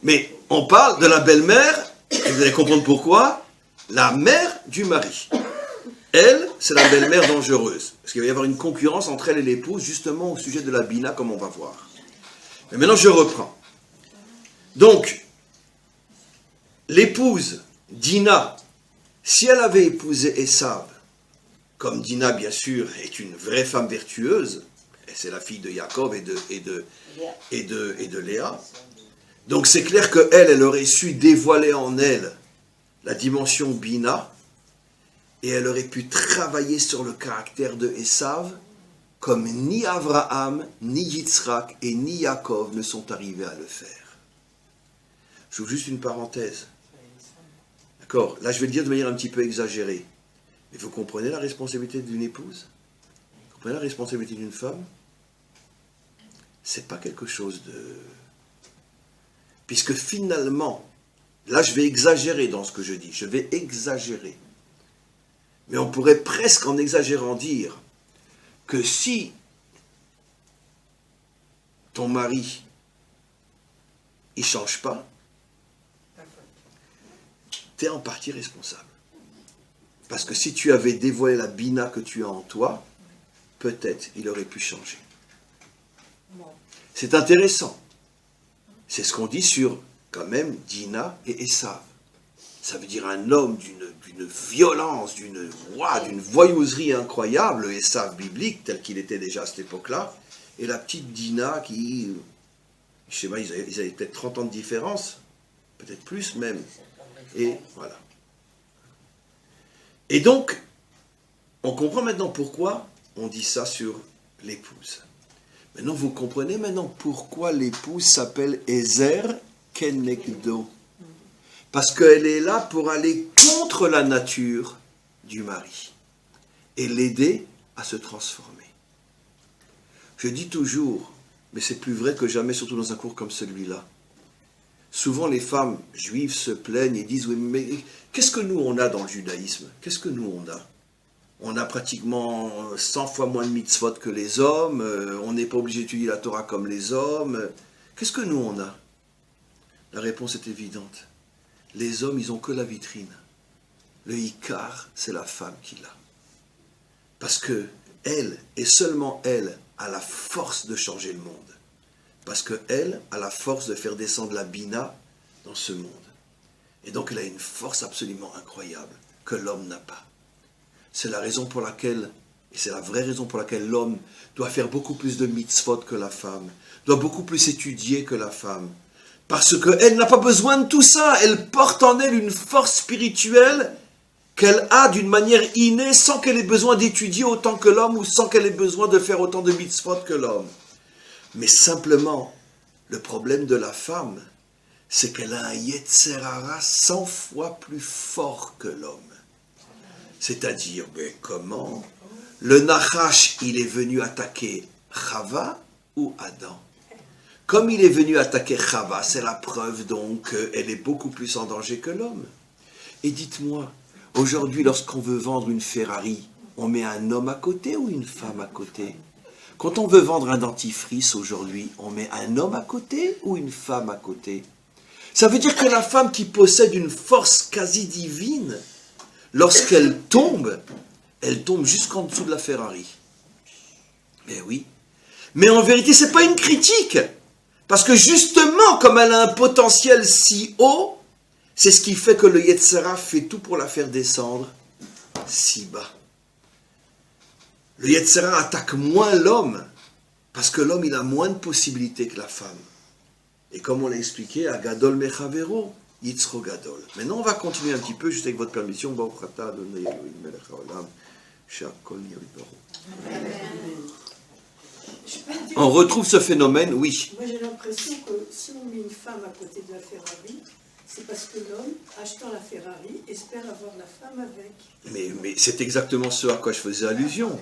Mais on parle de la belle-mère, et vous allez comprendre pourquoi, la mère du mari. Elle, c'est la belle-mère dangereuse. Parce qu'il va y avoir une concurrence entre elle et l'épouse, justement au sujet de la bina, comme on va voir. Mais maintenant, je reprends. Donc, l'épouse, Dina, si elle avait épousé Esav, comme Dina, bien sûr, est une vraie femme vertueuse, et c'est la fille de Yaakov et de Léa, donc c'est clair qu'elle aurait su dévoiler en elle la dimension Bina, et elle aurait pu travailler sur le caractère de Esav, comme ni Abraham, ni Yitzhak et ni Yaakov ne sont arrivés à le faire. J'ouvre juste une parenthèse. D'accord, là je vais le dire de manière un petit peu exagérée. Mais vous comprenez la responsabilité d'une épouse? Vous comprenez la responsabilité d'une femme? C'est pas quelque chose de... Puisque finalement, là je vais exagérer dans ce que je dis, je vais exagérer. Mais on pourrait presque en exagérant dire que si ton mari, il ne change pas, tu es en partie responsable. Parce que si tu avais dévoilé la bina que tu as en toi, peut-être il aurait pu changer. C'est intéressant. C'est ce qu'on dit sur, quand même, Dina et Esav. Ça veut dire un homme d'une violence, d'une voyouserie incroyable, Esav biblique, tel qu'il était déjà à cette époque-là, et la petite Dina qui, je sais pas, ils avaient peut-être 30 ans de différence, peut-être plus même. Et voilà. Et donc, on comprend maintenant pourquoi on dit ça sur l'épouse. Maintenant, vous comprenez maintenant pourquoi l'épouse s'appelle Ezer Kenegdo. Parce qu'elle est là pour aller contre la nature du mari et l'aider à se transformer. Je dis toujours, mais c'est plus vrai que jamais, surtout dans un cours comme celui-là. Souvent, les femmes juives se plaignent et disent, oui, mais qu'est-ce que nous on a dans le judaïsme? Qu'est-ce que nous on a? On a pratiquement 100 fois moins de mitzvot que les hommes, on n'est pas obligé d'étudier la Torah comme les hommes. Qu'est-ce que nous on a? La réponse est évidente. Les hommes, ils n'ont que la vitrine. Le Ikar, c'est la femme qui l'a. Parce que elle, et seulement elle, a la force de changer le monde. Parce qu'elle a la force de faire descendre la Bina dans ce monde. Et donc elle a une force absolument incroyable que l'homme n'a pas. C'est la raison pour laquelle, et c'est la vraie raison pour laquelle l'homme doit faire beaucoup plus de mitzvot que la femme, doit beaucoup plus étudier que la femme. Parce qu'elle n'a pas besoin de tout ça, elle porte en elle une force spirituelle qu'elle a d'une manière innée sans qu'elle ait besoin d'étudier autant que l'homme ou sans qu'elle ait besoin de faire autant de mitzvot que l'homme. Mais simplement, le problème de la femme, c'est qu'elle a un Yetzer Hara 100 fois plus fort que l'homme. C'est-à-dire, mais comment? Le Nachash, il est venu attaquer Chava ou Adam? Comme il est venu attaquer Chava, c'est la preuve donc qu'elle est beaucoup plus en danger que l'homme. Et dites-moi, aujourd'hui, lorsqu'on veut vendre une Ferrari, on met un homme à côté ou une femme à côté? Quand on veut vendre un dentifrice aujourd'hui, on met un homme à côté ou une femme à côté? Ça veut dire que la femme qui possède une force quasi divine, lorsqu'elle tombe, elle tombe jusqu'en dessous de la Ferrari. Mais oui. Mais en vérité, ce n'est pas une critique. Parce que justement, comme elle a un potentiel si haut, c'est ce qui fait que le Yetzer Hara fait tout pour la faire descendre si bas. Le Yetzer Hara attaque moins l'homme, parce que l'homme il a moins de possibilités que la femme. Et comme on l'a expliqué, à Gadol Mechavero, Yitzro Gadol. Maintenant, on va continuer un petit peu, juste avec votre permission. On retrouve ce phénomène, oui. Moi, j'ai l'impression que si on met une femme à côté de la Ferrari, C'est parce que l'homme, achetant la Ferrari, espère avoir la femme avec. Mais c'est exactement ce à quoi je faisais allusion.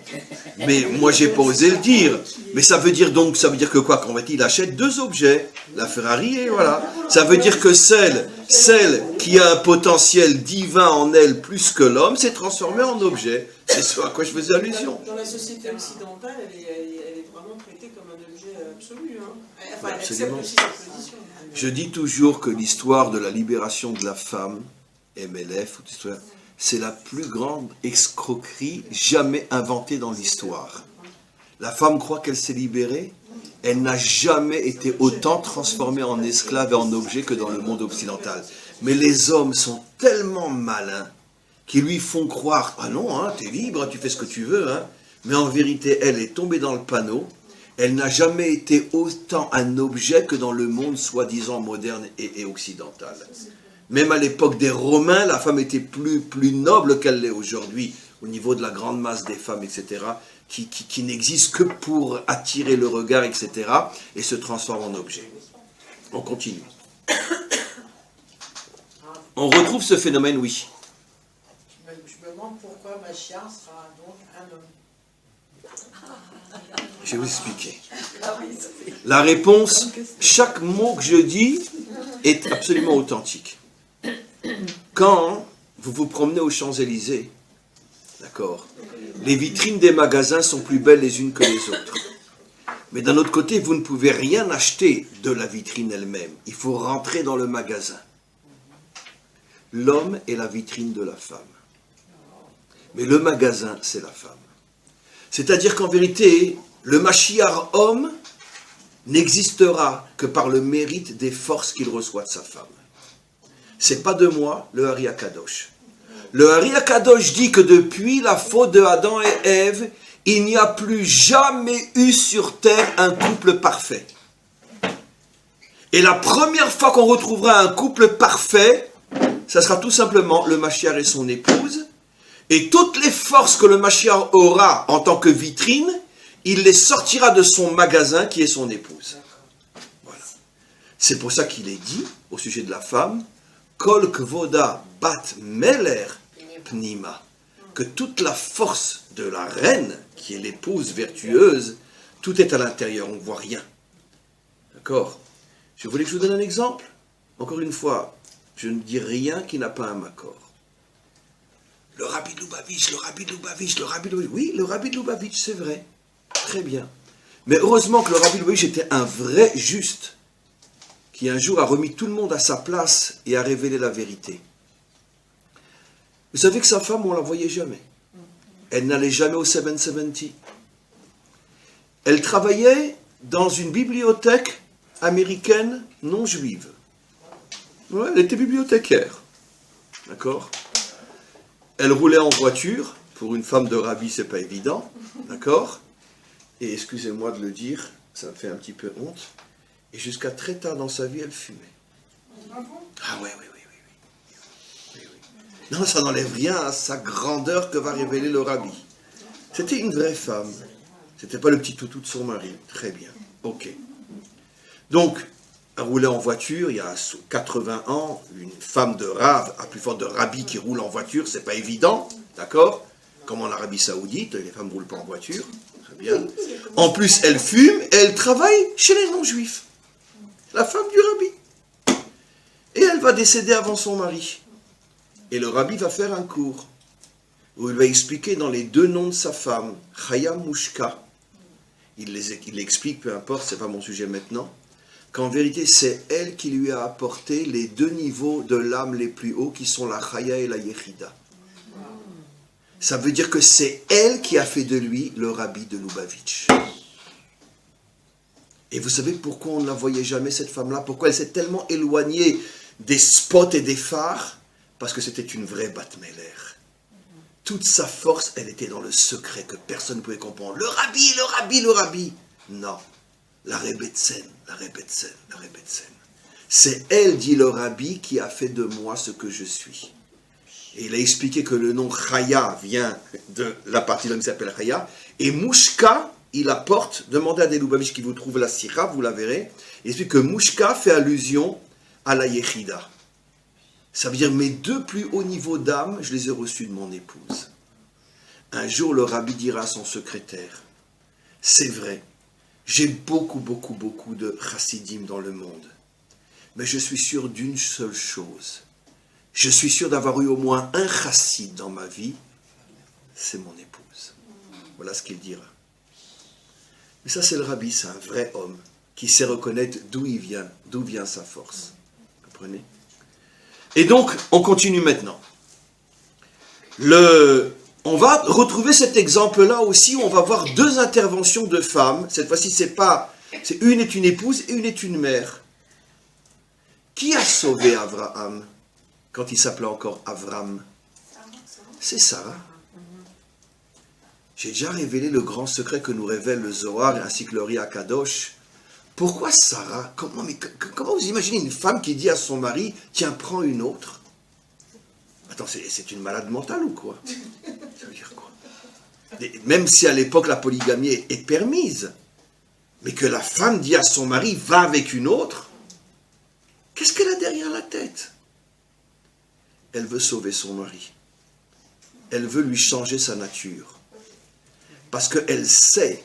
Mais moi, j'ai pas osé le dire. Mais ça veut dire que quoi? Qu'en fait, il achète deux objets, la Ferrari et voilà. Ça veut dire que celle qui a un potentiel divin en elle plus que l'homme s'est transformée en objet. C'est ce à quoi je faisais allusion. Dans la société occidentale, elle est vraiment traitée comme un objet absolu. Enfin, elle accepte aussi sa position. Je dis toujours que l'histoire de la libération de la femme, MLF, c'est la plus grande escroquerie jamais inventée dans l'histoire. La femme croit qu'elle s'est libérée, elle n'a jamais été autant transformée en esclave et en objet que dans le monde occidental. Mais les hommes sont tellement malins qu'ils lui font croire « Ah non, hein, t'es libre, tu fais ce que tu veux. Hein. » Mais en vérité, elle est tombée dans le panneau. Elle n'a jamais été autant un objet que dans le monde soi-disant moderne et occidental. Même à l'époque des Romains, la femme était plus noble qu'elle l'est aujourd'hui, au niveau de la grande masse des femmes, etc., qui n'existent que pour attirer le regard, etc., et se transforment en objet. On continue. On retrouve ce phénomène, oui. Je me demande pourquoi Mashiach sera donc un homme. Je vais vous expliquer. La réponse, chaque mot que je dis est absolument authentique. Quand vous vous promenez aux Champs-Élysées, d'accord, les vitrines des magasins sont plus belles les unes que les autres. Mais d'un autre côté, vous ne pouvez rien acheter de la vitrine elle-même. Il faut rentrer dans le magasin. L'homme est la vitrine de la femme. Mais le magasin, c'est la femme. C'est-à-dire qu'en vérité, le Mashiach homme n'existera que par le mérite des forces qu'il reçoit de sa femme. C'est pas de moi, le Hari HaKadosh. Le Hari HaKadosh dit que depuis la faute de Adam et Ève, il n'y a plus jamais eu sur terre un couple parfait. Et la première fois qu'on retrouvera un couple parfait, ça sera tout simplement le Mashiach et son épouse. Et toutes les forces que le Mashiach aura en tant que vitrine, il les sortira de son magasin qui est son épouse. Voilà. C'est pour ça qu'il est dit, au sujet de la femme, Kol kvoda bat meler pnima, que toute la force de la reine, qui est l'épouse vertueuse, tout est à l'intérieur, on ne voit rien. D'accord? Je voulais que je vous donne un exemple. Encore une fois, je ne dis rien qui n'a pas un accord. Le Rabbi de Lubavitch, le Rabbi de Lubavitch, le Rabbi de Lubavitch. Oui, le Rabbi de Lubavitch, c'est vrai. Très bien. Mais heureusement que le Rabbi de Lubavitch était un vrai juste, qui un jour a remis tout le monde à sa place et a révélé la vérité. Vous savez que sa femme, on ne la voyait jamais. Elle n'allait jamais au 770. Elle travaillait dans une bibliothèque américaine non juive. Ouais, elle était bibliothécaire. D'accord? Elle roulait en voiture. Pour une femme de rabbi, c'est pas évident. D'accord? Et excusez-moi de le dire, ça me fait un petit peu honte. Et jusqu'à très tard dans sa vie, elle fumait. Ah oui. Non, ça n'enlève rien à sa grandeur que va révéler le rabbi. C'était une vraie femme. C'était pas le petit toutou de son mari. Très bien. Ok. Donc, elle roulait en voiture, il y a 80 ans, une femme de rave, à plus forte de rabbi qui roule en voiture, c'est pas évident, d'accord? Comme en Arabie Saoudite, les femmes ne roulent pas en voiture. Très bien. En plus, elle fume et elle travaille chez les non-juifs. La femme du rabbi. Et elle va décéder avant son mari. Et le rabbi va faire un cours où il va expliquer dans les deux noms de sa femme, Chaya Mushka. Il explique, peu importe, c'est pas mon sujet maintenant, qu'en vérité, c'est elle qui lui a apporté les deux niveaux de l'âme les plus hauts qui sont la Chaya et la Yechida. Ça veut dire que c'est elle qui a fait de lui le rabbi de Lubavitch. Et vous savez pourquoi on ne la voyait jamais, cette femme-là? Pourquoi elle s'est tellement éloignée des spots et des phares? Parce que c'était une vraie Batmeller. Toute sa force, elle était dans le secret que personne ne pouvait comprendre. Le rabbi, le rabbi, le rabbi. Non, la Rebbetzin, la Rebbetzin, la Rebbetzin. C'est elle, dit le rabbi, qui a fait de moi ce que je suis. Et il a expliqué que le nom Chaya vient de la partie qui s'appelle Chaya. Et Mushka, il apporte, demandez à des Lubavitch qui vous trouvent la sira, vous la verrez. Il explique que Mushka fait allusion à la Yechida. Ça veut dire mes deux plus hauts niveaux d'âme, je les ai reçus de mon épouse. Un jour, le rabbi dira à son secrétaire, c'est vrai, j'ai beaucoup de chassidim dans le monde, mais je suis sûr d'une seule chose. Je suis sûr d'avoir eu au moins un chassid dans ma vie, c'est mon épouse. Voilà ce qu'il dira. Mais ça, c'est le rabbi, c'est un vrai homme qui sait reconnaître d'où vient sa force. Vous comprenez? Et donc, on continue maintenant. On va retrouver cet exemple-là aussi, où on va voir deux interventions de femmes. Cette fois-ci, une est une épouse et une est une mère. Qui a sauvé Abraham quand il s'appelait encore Avram? C'est Sarah. J'ai déjà révélé le grand secret que nous révèle le Zohar ainsi que le Ri Akadosh. Pourquoi Sarah? Comment vous imaginez une femme qui dit à son mari, tiens, prends une autre? Attends, c'est une malade mentale ou quoi? Ça veut dire quoi? Même si à l'époque la polygamie est permise, mais que la femme dit à son mari, va avec une autre, qu'est-ce qu'elle a derrière la tête? Elle veut sauver son mari. Elle veut lui changer sa nature. Parce qu'elle sait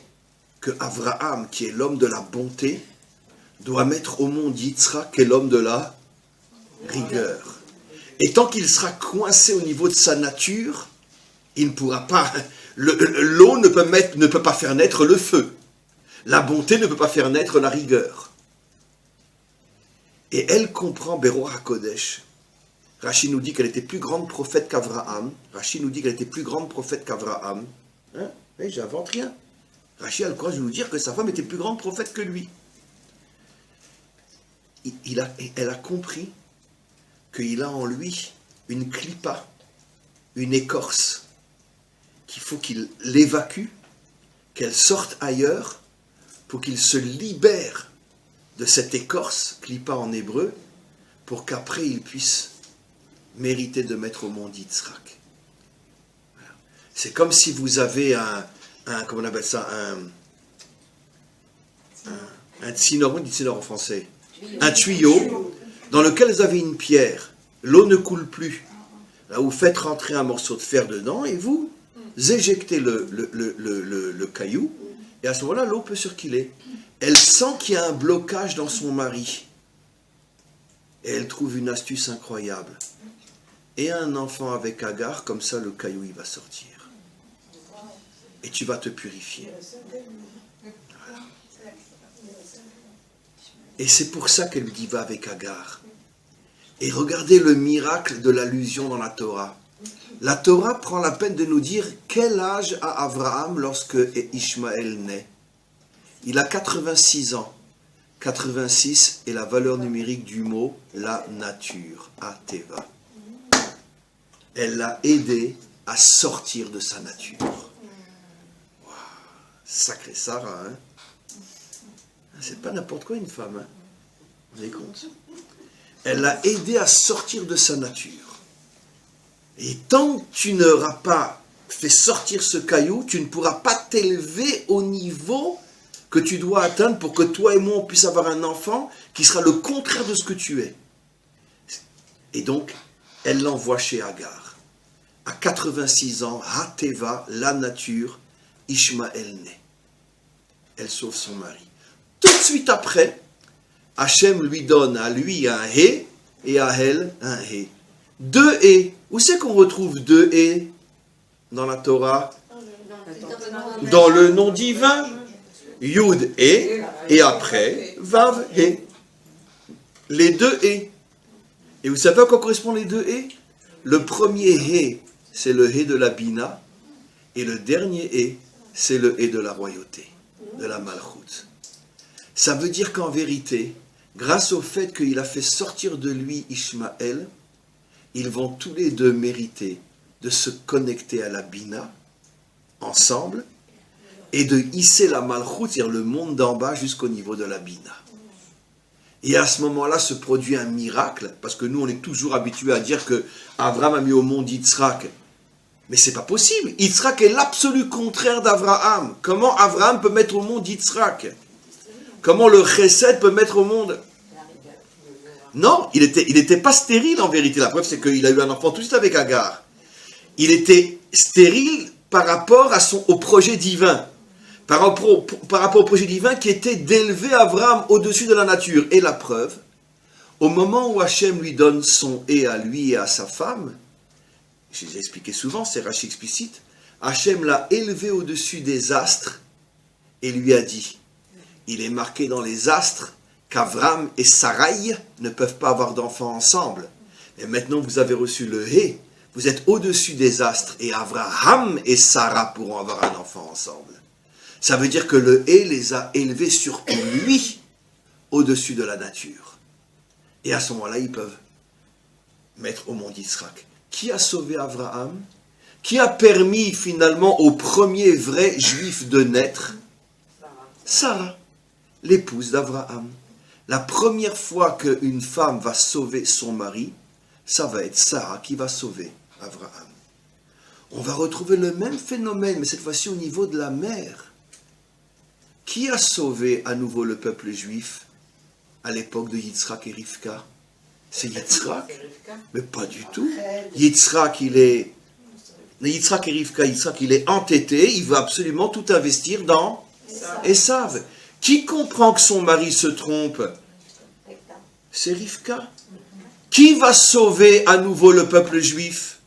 que Abraham, qui est l'homme de la bonté, doit mettre au monde Yitzhak, qui est l'homme de la rigueur. Et tant qu'il sera coincé au niveau de sa nature, il ne pourra pas... L'eau ne peut pas faire naître le feu. La bonté ne peut pas faire naître la rigueur. Et elle comprend Beroa HaKodesh. Rachid nous dit qu'elle était plus grande prophète qu'Abraham. Rachid nous dit qu'elle était plus grande prophète qu'Abraham. Hein? Mais j'invente rien. Rachid a le courage de nous dire que sa femme était plus grande prophète que lui. Elle a compris qu'il a en lui une clipa, une écorce, qu'il faut qu'il l'évacue, qu'elle sorte ailleurs, pour qu'il se libère de cette écorce, clipa en hébreu, pour qu'après il puisse mériter de mettre au monde Yitzhak. Voilà. C'est comme si vous avez comment on appelle ça, un tsinor, on dit tsinor en français, un tuyau dans lequel vous avez une pierre. L'eau ne coule plus. Là, vous faites rentrer un morceau de fer dedans et vous éjectez le caillou, et à ce moment-là, l'eau peut circuler. Elle sent qu'il y a un blocage dans son mari. Et elle trouve une astuce incroyable. Et un enfant avec Agar, comme ça, le caillou, il va sortir. Et tu vas te purifier. Voilà. Et c'est pour ça qu'elle dit, va avec Agar. Et regardez le miracle de l'allusion dans la Torah. La Torah prend la peine de nous dire quel âge a Abraham lorsque Ishmaël naît. Il a 86 ans. 86 est la valeur numérique du mot la nature, Ateva. Elle l'a aidé à sortir de sa nature. Wow, sacré Sarah, hein? C'est pas n'importe quoi une femme, hein? Vous avez compte? Elle l'a aidé à sortir de sa nature. Et tant que tu n'auras pas fait sortir ce caillou, tu ne pourras pas t'élever au niveau que tu dois atteindre pour que toi et moi on puisse avoir un enfant qui sera le contraire de ce que tu es. Et donc, elle l'envoie chez Agar. À 86 ans, Hateva, la nature, Ishmaël naît. Elle sauve son mari. Tout de suite après, Hachem lui donne à lui un hé et à elle un hé. Deux hé. Où c'est qu'on retrouve deux hé dans la Torah? Dans le nom divin. Yud et après Vav et. Les deux et. Et vous savez à quoi correspondent les deux et? Le premier et, c'est le et de la Bina, et le dernier et, c'est le et de la royauté, de la Malchut. Ça veut dire qu'en vérité, grâce au fait qu'il a fait sortir de lui Ishmaël, ils vont tous les deux mériter de se connecter à la Bina, ensemble, et de hisser la Malchut, c'est-à-dire le monde d'en bas, jusqu'au niveau de la Bina. Et à ce moment-là se produit un miracle, parce que nous on est toujours habitués à dire que Abraham a mis au monde Yitzhak. Mais c'est pas possible. Yitzhak est l'absolu contraire d'Abraham. Comment Abraham peut mettre au monde Yitzhak? Comment le Chesed peut mettre au monde? Non, il était pas stérile en vérité. La preuve, c'est qu'il a eu un enfant tout de suite avec Agar. Il était stérile par rapport au projet divin. Par rapport au projet divin qui était d'élever Abraham au-dessus de la nature. Et la preuve, au moment où Hachem lui donne son et à lui et à sa femme, je l'ai expliqué souvent, c'est Rachi explicite, Hachem l'a élevé au-dessus des astres et lui a dit, il est marqué dans les astres qu'Avram et Sarai ne peuvent pas avoir d'enfants ensemble. Et maintenant vous avez reçu le hé, vous êtes au-dessus des astres et Abraham et Sarah pourront avoir un enfant ensemble. Ça veut dire que le hé les a élevés surtout lui au-dessus de la nature. Et à ce moment-là, ils peuvent mettre au monde Yitzhak. Qui a sauvé Abraham? Qui a permis finalement au premier vrai juif de naître? Sarah, l'épouse d'Abraham. La première fois qu'une femme va sauver son mari, ça va être Sarah qui va sauver Abraham. On va retrouver le même phénomène, mais cette fois-ci au niveau de la mère. Qui a sauvé à nouveau le peuple juif à l'époque de Yitzhak et Rivka? C'est Yitzhak? Mais pas du tout. Yitzhak et Rivka, Yitzhak, il est entêté, il veut absolument tout investir dans Esav. Qui comprend que son mari se trompe? C'est Rivka. Qui va sauver à nouveau le peuple juif?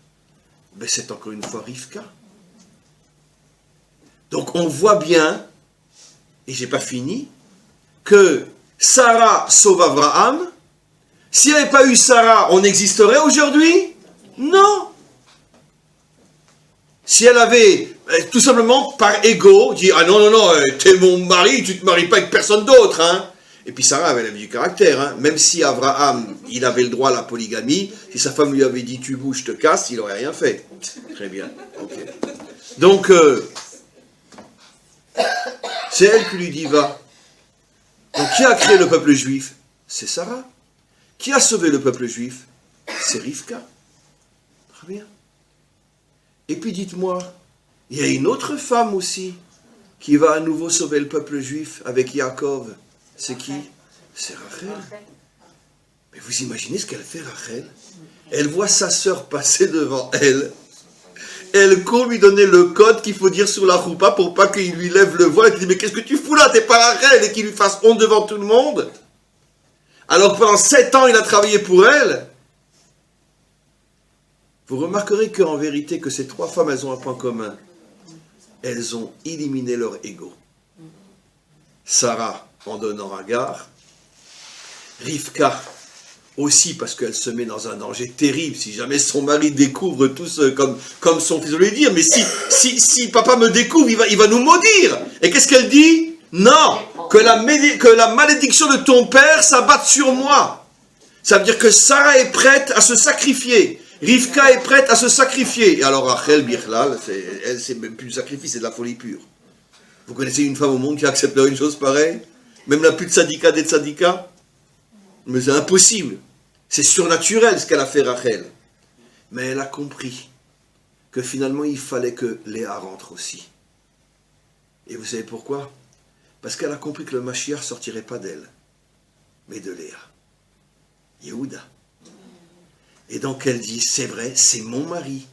Ben, c'est encore une fois Rivka. Donc on voit bien, et j'ai pas fini, que Sarah sauve Abraham. S'il n'y avait pas eu Sarah, on existerait aujourd'hui? Non. Si elle avait, tout simplement, par ego, dit « Ah non, non, non, t'es mon mari, tu te maries pas avec personne d'autre. Hein. » Et puis Sarah avait du caractère. Hein. Même si Abraham, il avait le droit à la polygamie, si sa femme lui avait dit « Tu bouges, je te casse », il n'aurait rien fait. Très bien. Okay. Donc, c'est elle qui lui dit « Va ». Donc, qui a créé le peuple juif? C'est Sarah. Qui a sauvé le peuple juif? C'est Rivka. Très bien. Et puis dites-moi, il y a une autre femme aussi qui va à nouveau sauver le peuple juif avec Yaakov. C'est qui? C'est Rachel. Mais vous imaginez ce qu'elle fait, Rachel? Elle voit sa sœur passer devant elle. Elle court lui donner le code qu'il faut dire sur la roupa pour pas qu'il lui lève le voile et qu'il dit « Mais qu'est-ce que tu fous là? T'es pas Rachel » et qu'il lui fasse honte devant tout le monde. Alors que pendant 7 ans, il a travaillé pour elle. Vous remarquerez qu'en vérité, que ces 3 femmes, elles ont un point commun. Elles ont éliminé leur ego. Sarah, en donnant Agar. Rivka, aussi parce qu'elle se met dans un danger terrible. Si jamais son mari découvre tout ce, comme son fils veut lui dire, mais si papa me découvre, il va nous maudire. Et qu'est-ce qu'elle dit? Non, que la malédiction de ton père s'abatte sur moi. Ça veut dire que Sarah est prête à se sacrifier. Rivka est prête à se sacrifier. Et alors Rachel, Birlal, c'est même plus du sacrifice, c'est de la folie pure. Vous connaissez une femme au monde qui accepterait une chose pareille? Même la plus de tzadika des tzadika? Mais c'est impossible. C'est surnaturel ce qu'elle a fait Rachel. Mais elle a compris que finalement il fallait que Léa rentre aussi. Et vous savez pourquoi? Parce qu'elle a compris que le Mashiach ne sortirait pas d'elle, mais de Léa. Yehuda. Et donc elle dit, c'est vrai, c'est mon mari.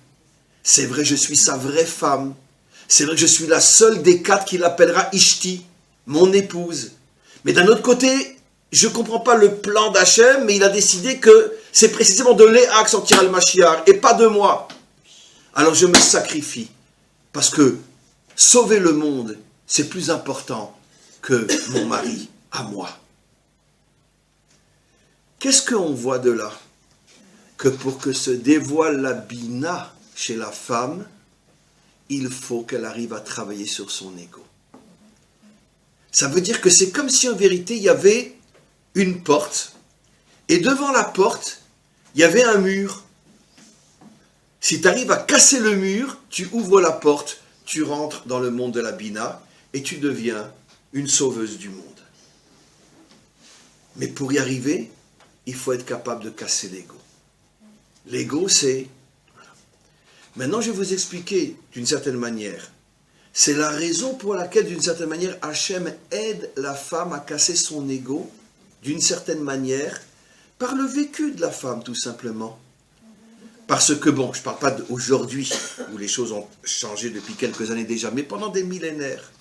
C'est vrai, je suis sa vraie femme. C'est vrai que je suis la seule des 4 qui l'appellera Ishti, mon épouse. Mais d'un autre côté, je ne comprends pas le plan d'Hachem, mais il a décidé que c'est précisément de Léa que sortira le Mashiach, et pas de moi. Alors je me sacrifie, parce que sauver le monde, c'est plus important que mon mari à moi. Qu'est-ce qu'on voit de là? Que pour que se dévoile la bina chez la femme, il faut qu'elle arrive à travailler sur son ego. Ça veut dire que c'est comme si en vérité il y avait une porte, et devant la porte, il y avait un mur. Si tu arrives à casser le mur, tu ouvres la porte, tu rentres dans le monde de la bina, et tu deviens une sauveuse du monde. Mais pour y arriver, il faut être capable de casser l'ego. L'ego, c'est... Voilà. Maintenant, je vais vous expliquer d'une certaine manière. C'est la raison pour laquelle, d'une certaine manière, Hachem aide la femme à casser son ego, d'une certaine manière, Par le vécu de la femme, tout simplement. Parce que, bon, je ne parle pas d'aujourd'hui, où les choses ont changé depuis quelques années déjà, mais pendant des millénaires.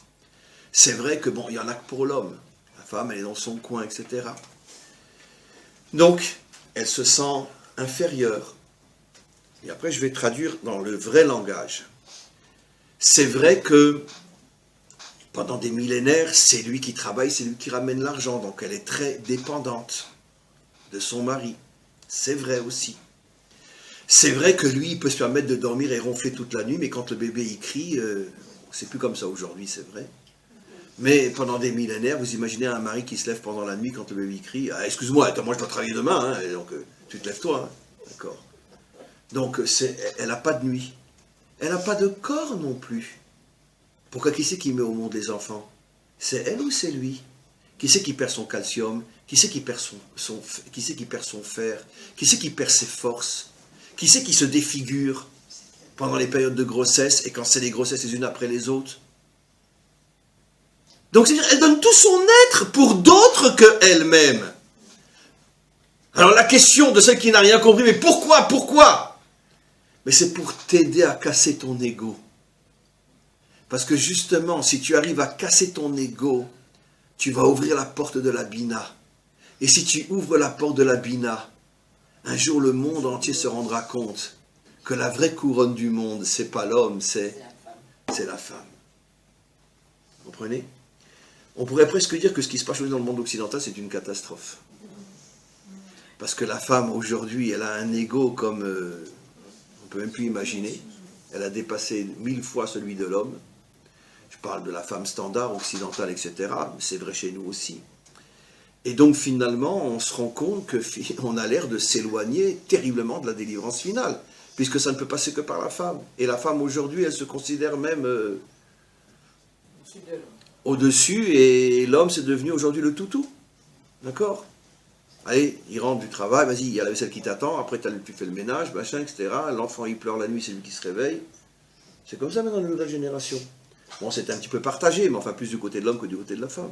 C'est vrai que, bon, il n'y en a que pour l'homme. La femme, elle est dans son coin, etc. Donc, elle se sent inférieure. Et après, je vais traduire dans le vrai langage. C'est vrai que, pendant des millénaires, c'est lui qui travaille, c'est lui qui ramène l'argent. Donc, elle est très dépendante de son mari. C'est vrai aussi. C'est vrai que lui, il peut se permettre de dormir et ronfler toute la nuit, mais quand le bébé il crie, c'est plus comme ça aujourd'hui, c'est vrai. Mais pendant des millénaires, vous imaginez un mari qui se lève pendant la nuit quand le bébé crie. Ah, excuse-moi, attends, moi je dois travailler demain, hein, et donc tu te lèves toi, hein, d'accord. Donc elle n'a pas de nuit. Elle n'a pas de corps non plus. Pourquoi qui c'est qui met au monde les enfants? C'est elle ou c'est lui? Qui c'est qui perd son calcium? Qui c'est qui perd qui c'est qui perd son fer? Qui c'est qui perd ses forces? Qui c'est qui se défigure pendant les périodes de grossesse et quand c'est les grossesses les unes après les autres? Donc c'est-à-dire elle donne tout son être pour d'autres qu'elle-même. Alors la question de celle qui n'a rien compris, mais pourquoi? Mais c'est pour t'aider à casser ton ego. Parce que justement, si tu arrives à casser ton ego, tu vas ouvrir la porte de la Bina. Et si tu ouvres la porte de la Bina, un jour le monde entier se rendra compte que la vraie couronne du monde, c'est pas l'homme, c'est la femme. Vous comprenez? On pourrait presque dire que ce qui se passe aujourd'hui dans le monde occidental, c'est une catastrophe. Parce que la femme, aujourd'hui, elle a un ego comme on ne peut même plus imaginer. Elle a dépassé 1000 fois celui de l'homme. Je parle de la femme standard, occidentale, etc. Mais c'est vrai chez nous aussi. Et donc finalement, on se rend compte qu'on a l'air de s'éloigner terriblement de la délivrance finale, puisque ça ne peut passer que par la femme. Et la femme aujourd'hui, elle se considère même au-dessus, et l'homme, c'est devenu aujourd'hui le toutou. D'accord? Allez, il rentre du travail, vas-y, il y a la vaisselle qui t'attend, après tu fais le ménage, machin, etc. L'enfant, il pleure la nuit, c'est lui qui se réveille. C'est comme ça maintenant, la nouvelle génération. Bon, c'est un petit peu partagé, mais enfin plus du côté de l'homme que du côté de la femme.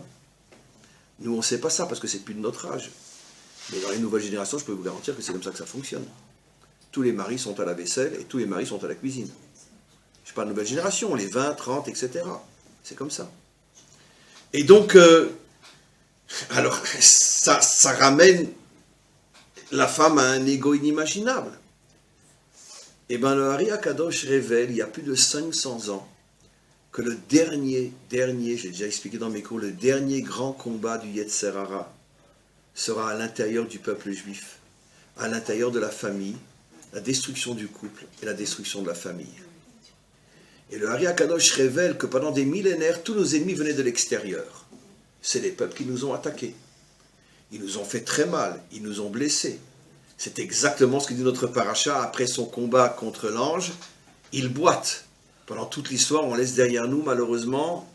Nous, on ne sait pas ça, parce que c'est plus de notre âge. Mais dans les nouvelles générations, je peux vous garantir que c'est comme ça que ça fonctionne. Tous les maris sont à la vaisselle, et tous les maris sont à la cuisine. Je parle de nouvelle génération, les 20, 30, etc. C'est comme ça. Et donc, alors, ça ramène la femme à un ego inimaginable. Et bien, le Hari Akadosh révèle, il y a plus de 500 ans, que le dernier, j'ai déjà expliqué dans mes cours, le dernier grand combat du Yetzer Hara sera à l'intérieur du peuple juif, à l'intérieur de la famille, la destruction du couple et la destruction de la famille. Et le Hari Akadosh révèle que pendant des millénaires, tous nos ennemis venaient de l'extérieur. C'est les peuples qui nous ont attaqués. Ils nous ont fait très mal, ils nous ont blessés. C'est exactement ce que dit notre paracha après son combat contre l'ange. Il boite. Pendant toute l'histoire, on laisse derrière nous, malheureusement,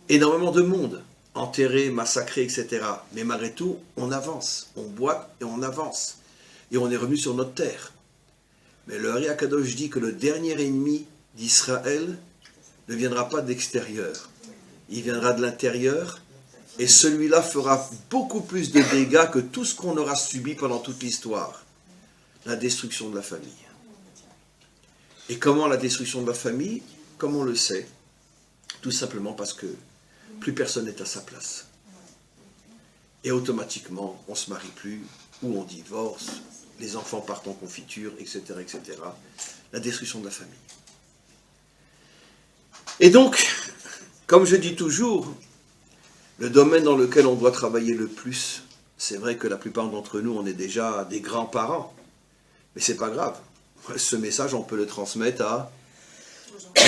énormément de monde, enterré, massacré, etc. Mais malgré tout, on avance, on boite et on avance. Et on est revenu sur notre terre. Mais le Hari Akadosh dit que le dernier ennemi d'Israël ne viendra pas d'extérieur. Il viendra de l'intérieur, et celui-là fera beaucoup plus de dégâts que tout ce qu'on aura subi pendant toute l'histoire. La destruction de la famille. Et comment la destruction de la famille? Comme on le sait, tout simplement parce que plus personne n'est à sa place. Et automatiquement, on ne se marie plus, ou on divorce, les enfants partent en confiture, etc., etc. La destruction de la famille. Et donc, comme je dis toujours, le domaine dans lequel on doit travailler le plus, c'est vrai que la plupart d'entre nous, on est déjà des grands-parents, mais c'est pas grave. Ce message, on peut le transmettre à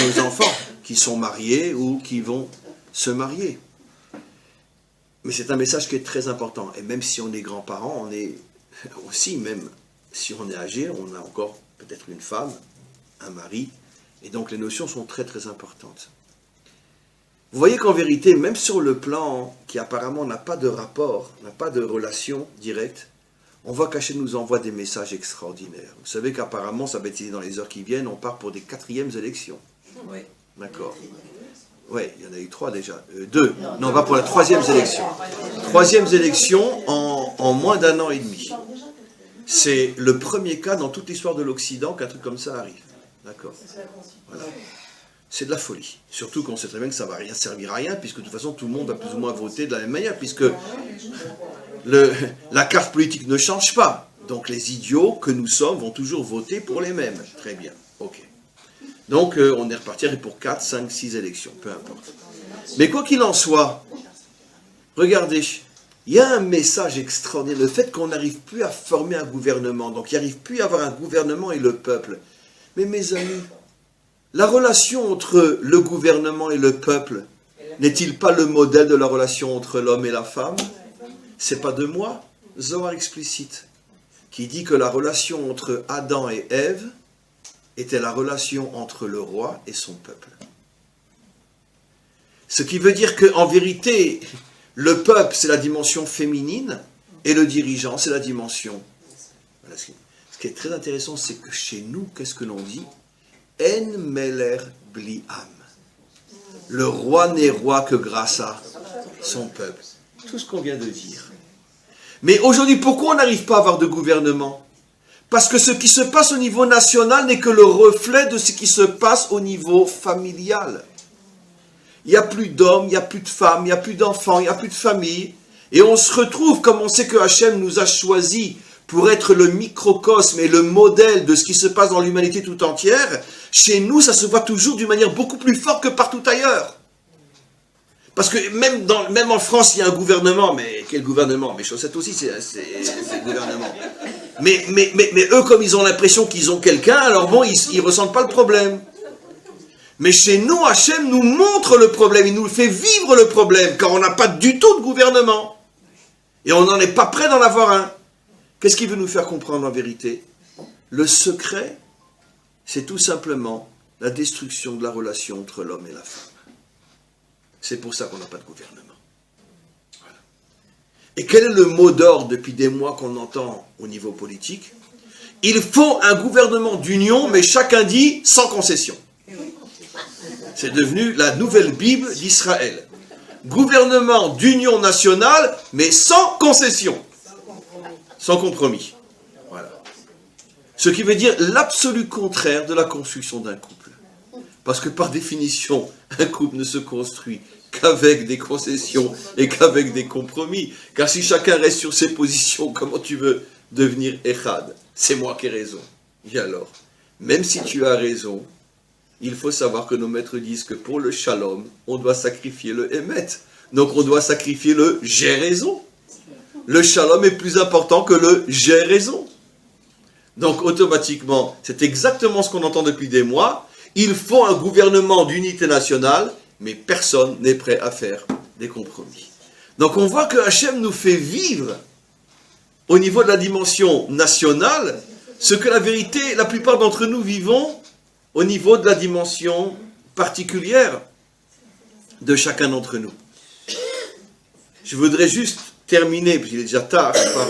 nos enfants qui sont mariés ou qui vont se marier. Mais c'est un message qui est très important. Et même si on est grands-parents, on est aussi, même si on est âgé, on a encore peut-être une femme, un mari. Et donc les notions sont très très importantes. Vous voyez qu'en vérité, même sur le plan qui apparemment n'a pas de rapport, n'a pas de relation directe, on voit qu'Hachem nous envoie des messages extraordinaires. Vous savez qu'apparemment, ça va être dans les heures qui viennent, on part pour des 4e élections. Oui. D'accord. Oui, il y en a eu 3 déjà. 2. Non, on va pour la 3e élection. 3e élection en moins d'1 an et demi. C'est le premier cas dans toute l'histoire de l'Occident qu'un truc comme ça arrive. D'accord. Voilà. C'est de la folie. Surtout qu'on sait très bien que ça ne va rien servir à rien, puisque de toute façon, tout le monde va plus ou moins voter de la même manière, puisque la carte politique ne change pas. Donc les idiots que nous sommes vont toujours voter pour les mêmes. Très bien. Ok. Donc on est reparti pour 4, 5, 6 élections, peu importe. Mais quoi qu'il en soit, regardez, il y a un message extraordinaire, le fait qu'on n'arrive plus à former un gouvernement, donc il n'arrive plus à avoir un gouvernement et le peuple. Mais mes amis, la relation entre le gouvernement et le peuple n'est-il pas le modèle de la relation entre l'homme et la femme? C'est pas de moi, Zohar explicite, qui dit que la relation entre Adam et Ève était la relation entre le roi et son peuple. Ce qui veut dire qu'en vérité, le peuple, c'est la dimension féminine, et le dirigeant, c'est la dimension. Voilà, ce qui est très intéressant, c'est que chez nous, qu'est-ce que l'on dit? En meler bli am. Le roi n'est roi que grâce à son peuple. Tout ce qu'on vient de dire. Mais aujourd'hui, pourquoi on n'arrive pas à avoir de gouvernement? Parce que ce qui se passe au niveau national n'est que le reflet de ce qui se passe au niveau familial. Il n'y a plus d'hommes, il n'y a plus de femmes, il n'y a plus d'enfants, il n'y a plus de famille. Et on se retrouve, comme on sait que Hachem nous a choisis pour être le microcosme et le modèle de ce qui se passe dans l'humanité tout entière, chez nous, ça se voit toujours d'une manière beaucoup plus forte que partout ailleurs. Parce que même en France, il y a un gouvernement, mais quel gouvernement? Mais Chaussette aussi, c'est le gouvernement. Mais eux, comme ils ont l'impression qu'ils ont quelqu'un, alors bon, ils ne ressentent pas le problème. Mais chez nous, Hachem nous montre le problème, il nous fait vivre le problème, car on n'a pas du tout de gouvernement. Et on n'en est pas prêt d'en avoir un. Qu'est-ce qu'il veut nous faire comprendre en vérité? Le secret, c'est tout simplement la destruction de la relation entre l'homme et la femme. C'est pour ça qu'on n'a pas de gouvernement. Voilà. Et quel est le mot d'ordre depuis des mois qu'on entend au niveau politique? Il faut un gouvernement d'union, mais chacun dit sans concession. C'est devenu la nouvelle Bible d'Israël. Gouvernement d'union nationale, mais sans concession. Sans compromis. Voilà. Ce qui veut dire l'absolu contraire de la construction d'un couple. Parce que par définition, un couple ne se construit qu'avec des concessions et qu'avec des compromis. Car si chacun reste sur ses positions, comment tu veux devenir Echad? C'est moi qui ai raison. Et alors, même si tu as raison, il faut savoir que nos maîtres disent que pour le shalom, on doit sacrifier le émet. Donc on doit sacrifier le j'ai raison. Le shalom est plus important que le j'ai raison. Donc automatiquement, c'est exactement ce qu'on entend depuis des mois. Il faut un gouvernement d'unité nationale, mais personne n'est prêt à faire des compromis. Donc on voit que Hachem nous fait vivre, au niveau de la dimension nationale, ce que la vérité, la plupart d'entre nous vivons au niveau de la dimension particulière de chacun d'entre nous. Je voudrais juste terminer, parce qu'il est déjà tard, par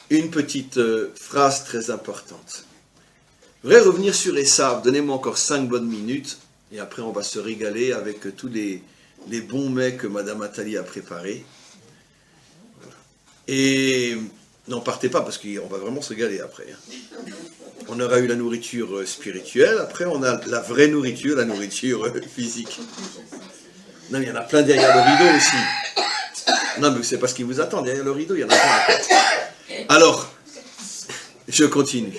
une petite phrase très importante. Je voudrais revenir sur Esav. Donnez-moi encore 5 bonnes minutes, et après on va se régaler avec tous les bons mets que Madame Attali a préparés. Voilà. Et n'en partez pas, parce qu'on va vraiment se régaler après. On aura eu la nourriture spirituelle, après on a la vraie nourriture, la nourriture physique. Non, mais il y en a plein derrière le rideau aussi. Non, mais c'est pas ce qui vous attend, derrière le rideau, il y en a plein. Alors, je continue.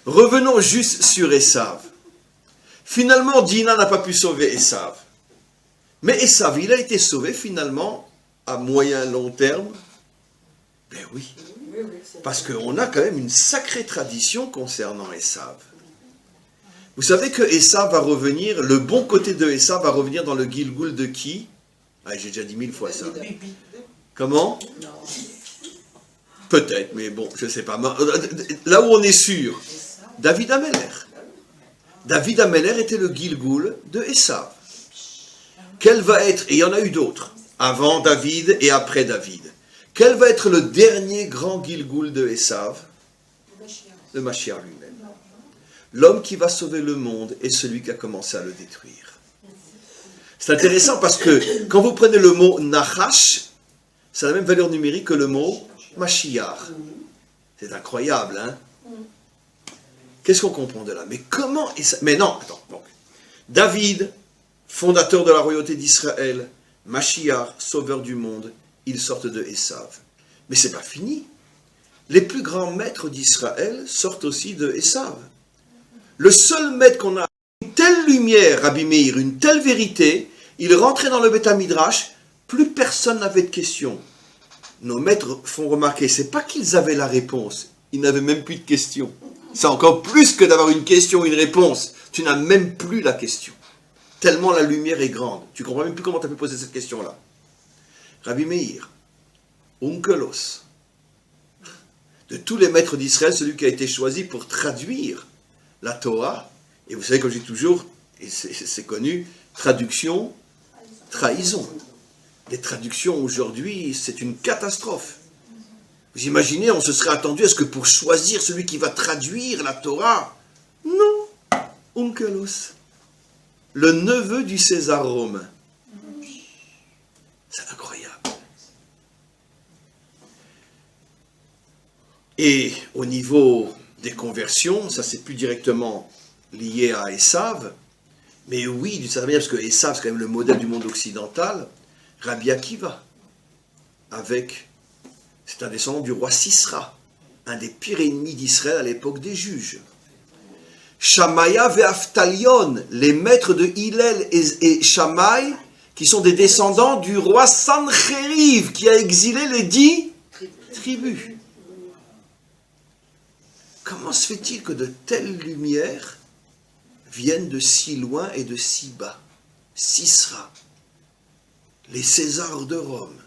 Revenons juste sur Esav. Finalement, Dina n'a pas pu sauver Esav. Mais Esav, il a été sauvé finalement à moyen long terme. Ben oui. Parce qu'on a quand même une sacrée tradition concernant Esav. Vous savez que Esav va revenir, le bon côté de Esav va revenir dans le Gilgul de qui? Ah, j'ai déjà dit 1000 fois ça. Comment? Peut-être, mais bon, je ne sais pas. Là où on est sûr, David Ameller. David Ameller était le Gilgul de Esav. Quel va être, et il y en a eu d'autres, avant David et après David. Quel va être le dernier grand Gilgul de Esav? Le Mashiach lui-même. L'homme qui va sauver le monde est celui qui a commencé à le détruire. C'est intéressant parce que quand vous prenez le mot Nachash, c'est la même valeur numérique que le mot Mashiach. C'est incroyable, hein? Qu'est-ce qu'on comprend de là? Mais comment... Mais non, attends. Donc, David, fondateur de la royauté d'Israël, Mashiach, sauveur du monde, ils sortent de Esav. Mais c'est pas fini. Les plus grands maîtres d'Israël sortent aussi de Esav. Le seul maître qu'on a une telle lumière, Rabbi Meir, une telle vérité, il rentrait dans le Beth Midrash, plus personne n'avait de questions. Nos maîtres font remarquer, c'est pas qu'ils avaient la réponse, ils n'avaient même plus de questions. C'est encore plus que d'avoir une question, une réponse. Tu n'as même plus la question. Tellement la lumière est grande. Tu ne comprends même plus comment tu as pu poser cette question-là. Rabbi Meir, Onkelos, de tous les maîtres d'Israël, celui qui a été choisi pour traduire la Torah, et vous savez, comme je dis toujours, et c'est connu, traduction, trahison. Les traductions aujourd'hui, c'est une catastrophe. Vous imaginez, on se serait attendu à ce que pour choisir celui qui va traduire la Torah, non, Onkelos, le neveu du César romain. C'est incroyable. Et au niveau des conversions, ça c'est plus directement lié à Esav, mais oui, d'une certaine manière, parce que Esav c'est quand même le modèle du monde occidental, Rabbi Akiva, c'est un descendant du roi Sisra, un des pires ennemis d'Israël à l'époque des juges. Shamaya et Aftalion, les maîtres de Hillel et Shammai, qui sont des descendants du roi Sancheriv, qui a exilé les 10 tribus. Comment se fait-il que de telles lumières viennent de si loin et de si bas? Sisra, les Césars de Rome,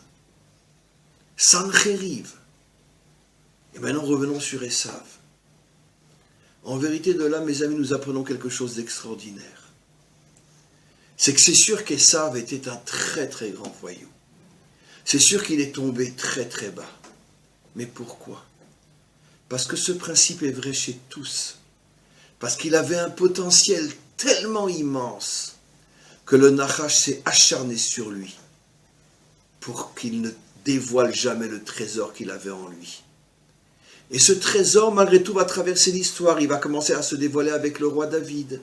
Sancheriv. Et maintenant revenons sur Esav. En vérité, de là, mes amis, nous apprenons quelque chose d'extraordinaire. C'est que c'est sûr qu'Esav était un très très grand voyou. C'est sûr qu'il est tombé très très bas. Mais pourquoi? Parce que ce principe est vrai chez tous. Parce qu'il avait un potentiel tellement immense que le Nachash s'est acharné sur lui pour qu'il ne dévoile jamais le trésor qu'il avait en lui. Et ce trésor, malgré tout, va traverser l'histoire. Il va commencer à se dévoiler avec le roi David.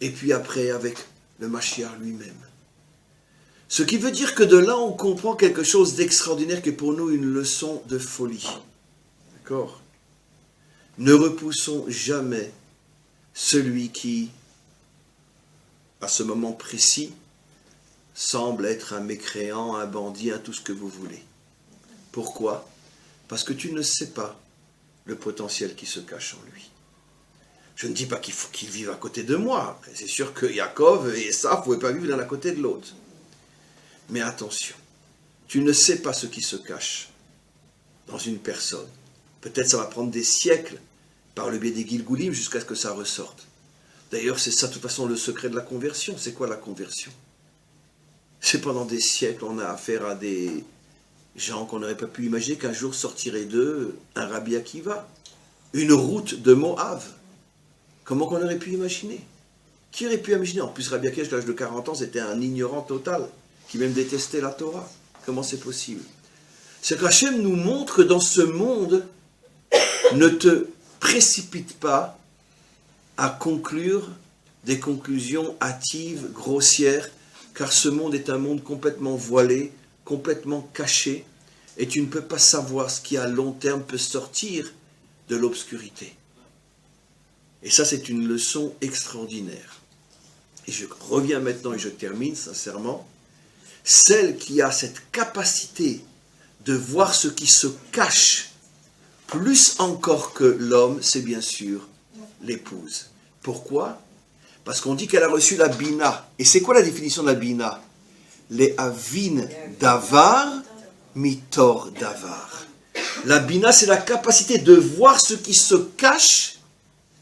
Et puis après, avec le Mashiach lui-même. Ce qui veut dire que de là, on comprend quelque chose d'extraordinaire qui est pour nous une leçon de folie. D'accord? Ne repoussons jamais celui qui, à ce moment précis, semble être un mécréant, un bandit, un tout ce que vous voulez. Pourquoi? Parce que tu ne sais pas le potentiel qui se cache en lui. Je ne dis pas qu'il faut qu'il vive à côté de moi. C'est sûr que Yaakov et Esav ne pouvaient pas vivre l'un à côté de l'autre. Mais attention, tu ne sais pas ce qui se cache dans une personne. Peut-être ça va prendre des siècles par le biais des Gilgoulim jusqu'à ce que ça ressorte. D'ailleurs, c'est ça, de toute façon, le secret de la conversion. C'est quoi la conversion? C'est pendant des siècles, on a affaire à des gens qu'on n'aurait pas pu imaginer qu'un jour sortirait d'eux un Rabbi Akiva, une route de Moab. Comment qu'on aurait pu imaginer? Qui aurait pu imaginer? En plus, Rabbi Akiva, jusqu'à l'âge de 40 ans, c'était un ignorant total, qui même détestait la Torah. Comment c'est possible? C'est qu'Hachem nous montre que dans ce monde, ne te précipite pas à conclure des conclusions hâtives, grossières, car ce monde est un monde complètement voilé, complètement caché, et tu ne peux pas savoir ce qui à long terme peut sortir de l'obscurité. Et ça, c'est une leçon extraordinaire. Et je reviens maintenant et je termine sincèrement. Celle qui a cette capacité de voir ce qui se cache, plus encore que l'homme, c'est bien sûr l'épouse. Pourquoi? Parce qu'on dit qu'elle a reçu la bina. Et c'est quoi la définition de la bina? Les avin davar, mitor davar. La bina, c'est la capacité de voir ce qui se cache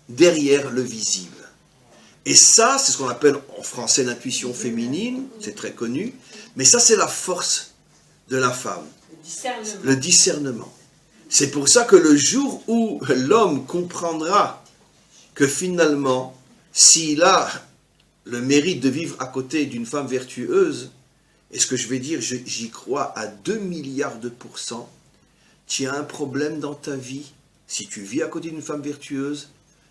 derrière le visible. Et ça, c'est ce qu'on appelle en français l'intuition féminine, c'est très connu, mais ça, c'est la force de la femme. Le discernement. C'est pour ça que le jour où l'homme comprendra que finalement, s'il a le mérite de vivre à côté d'une femme vertueuse, et ce que je vais dire, j'y crois à 2 milliards de pourcents, tu as un problème dans ta vie, Si tu vis à côté d'une femme vertueuse,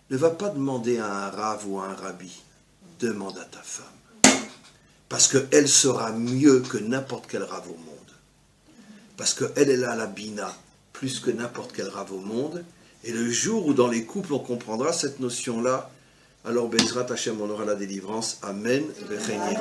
ne va pas demander à un rave ou à un rabbi. Demande à ta femme. Parce qu'elle sera mieux que n'importe quel rave au monde. Parce qu'elle a la bina plus que n'importe quel rave au monde. Et le jour où dans les couples on comprendra cette notion-là, alors Bezrat Hashem, on aura la délivrance. Amen. Amen.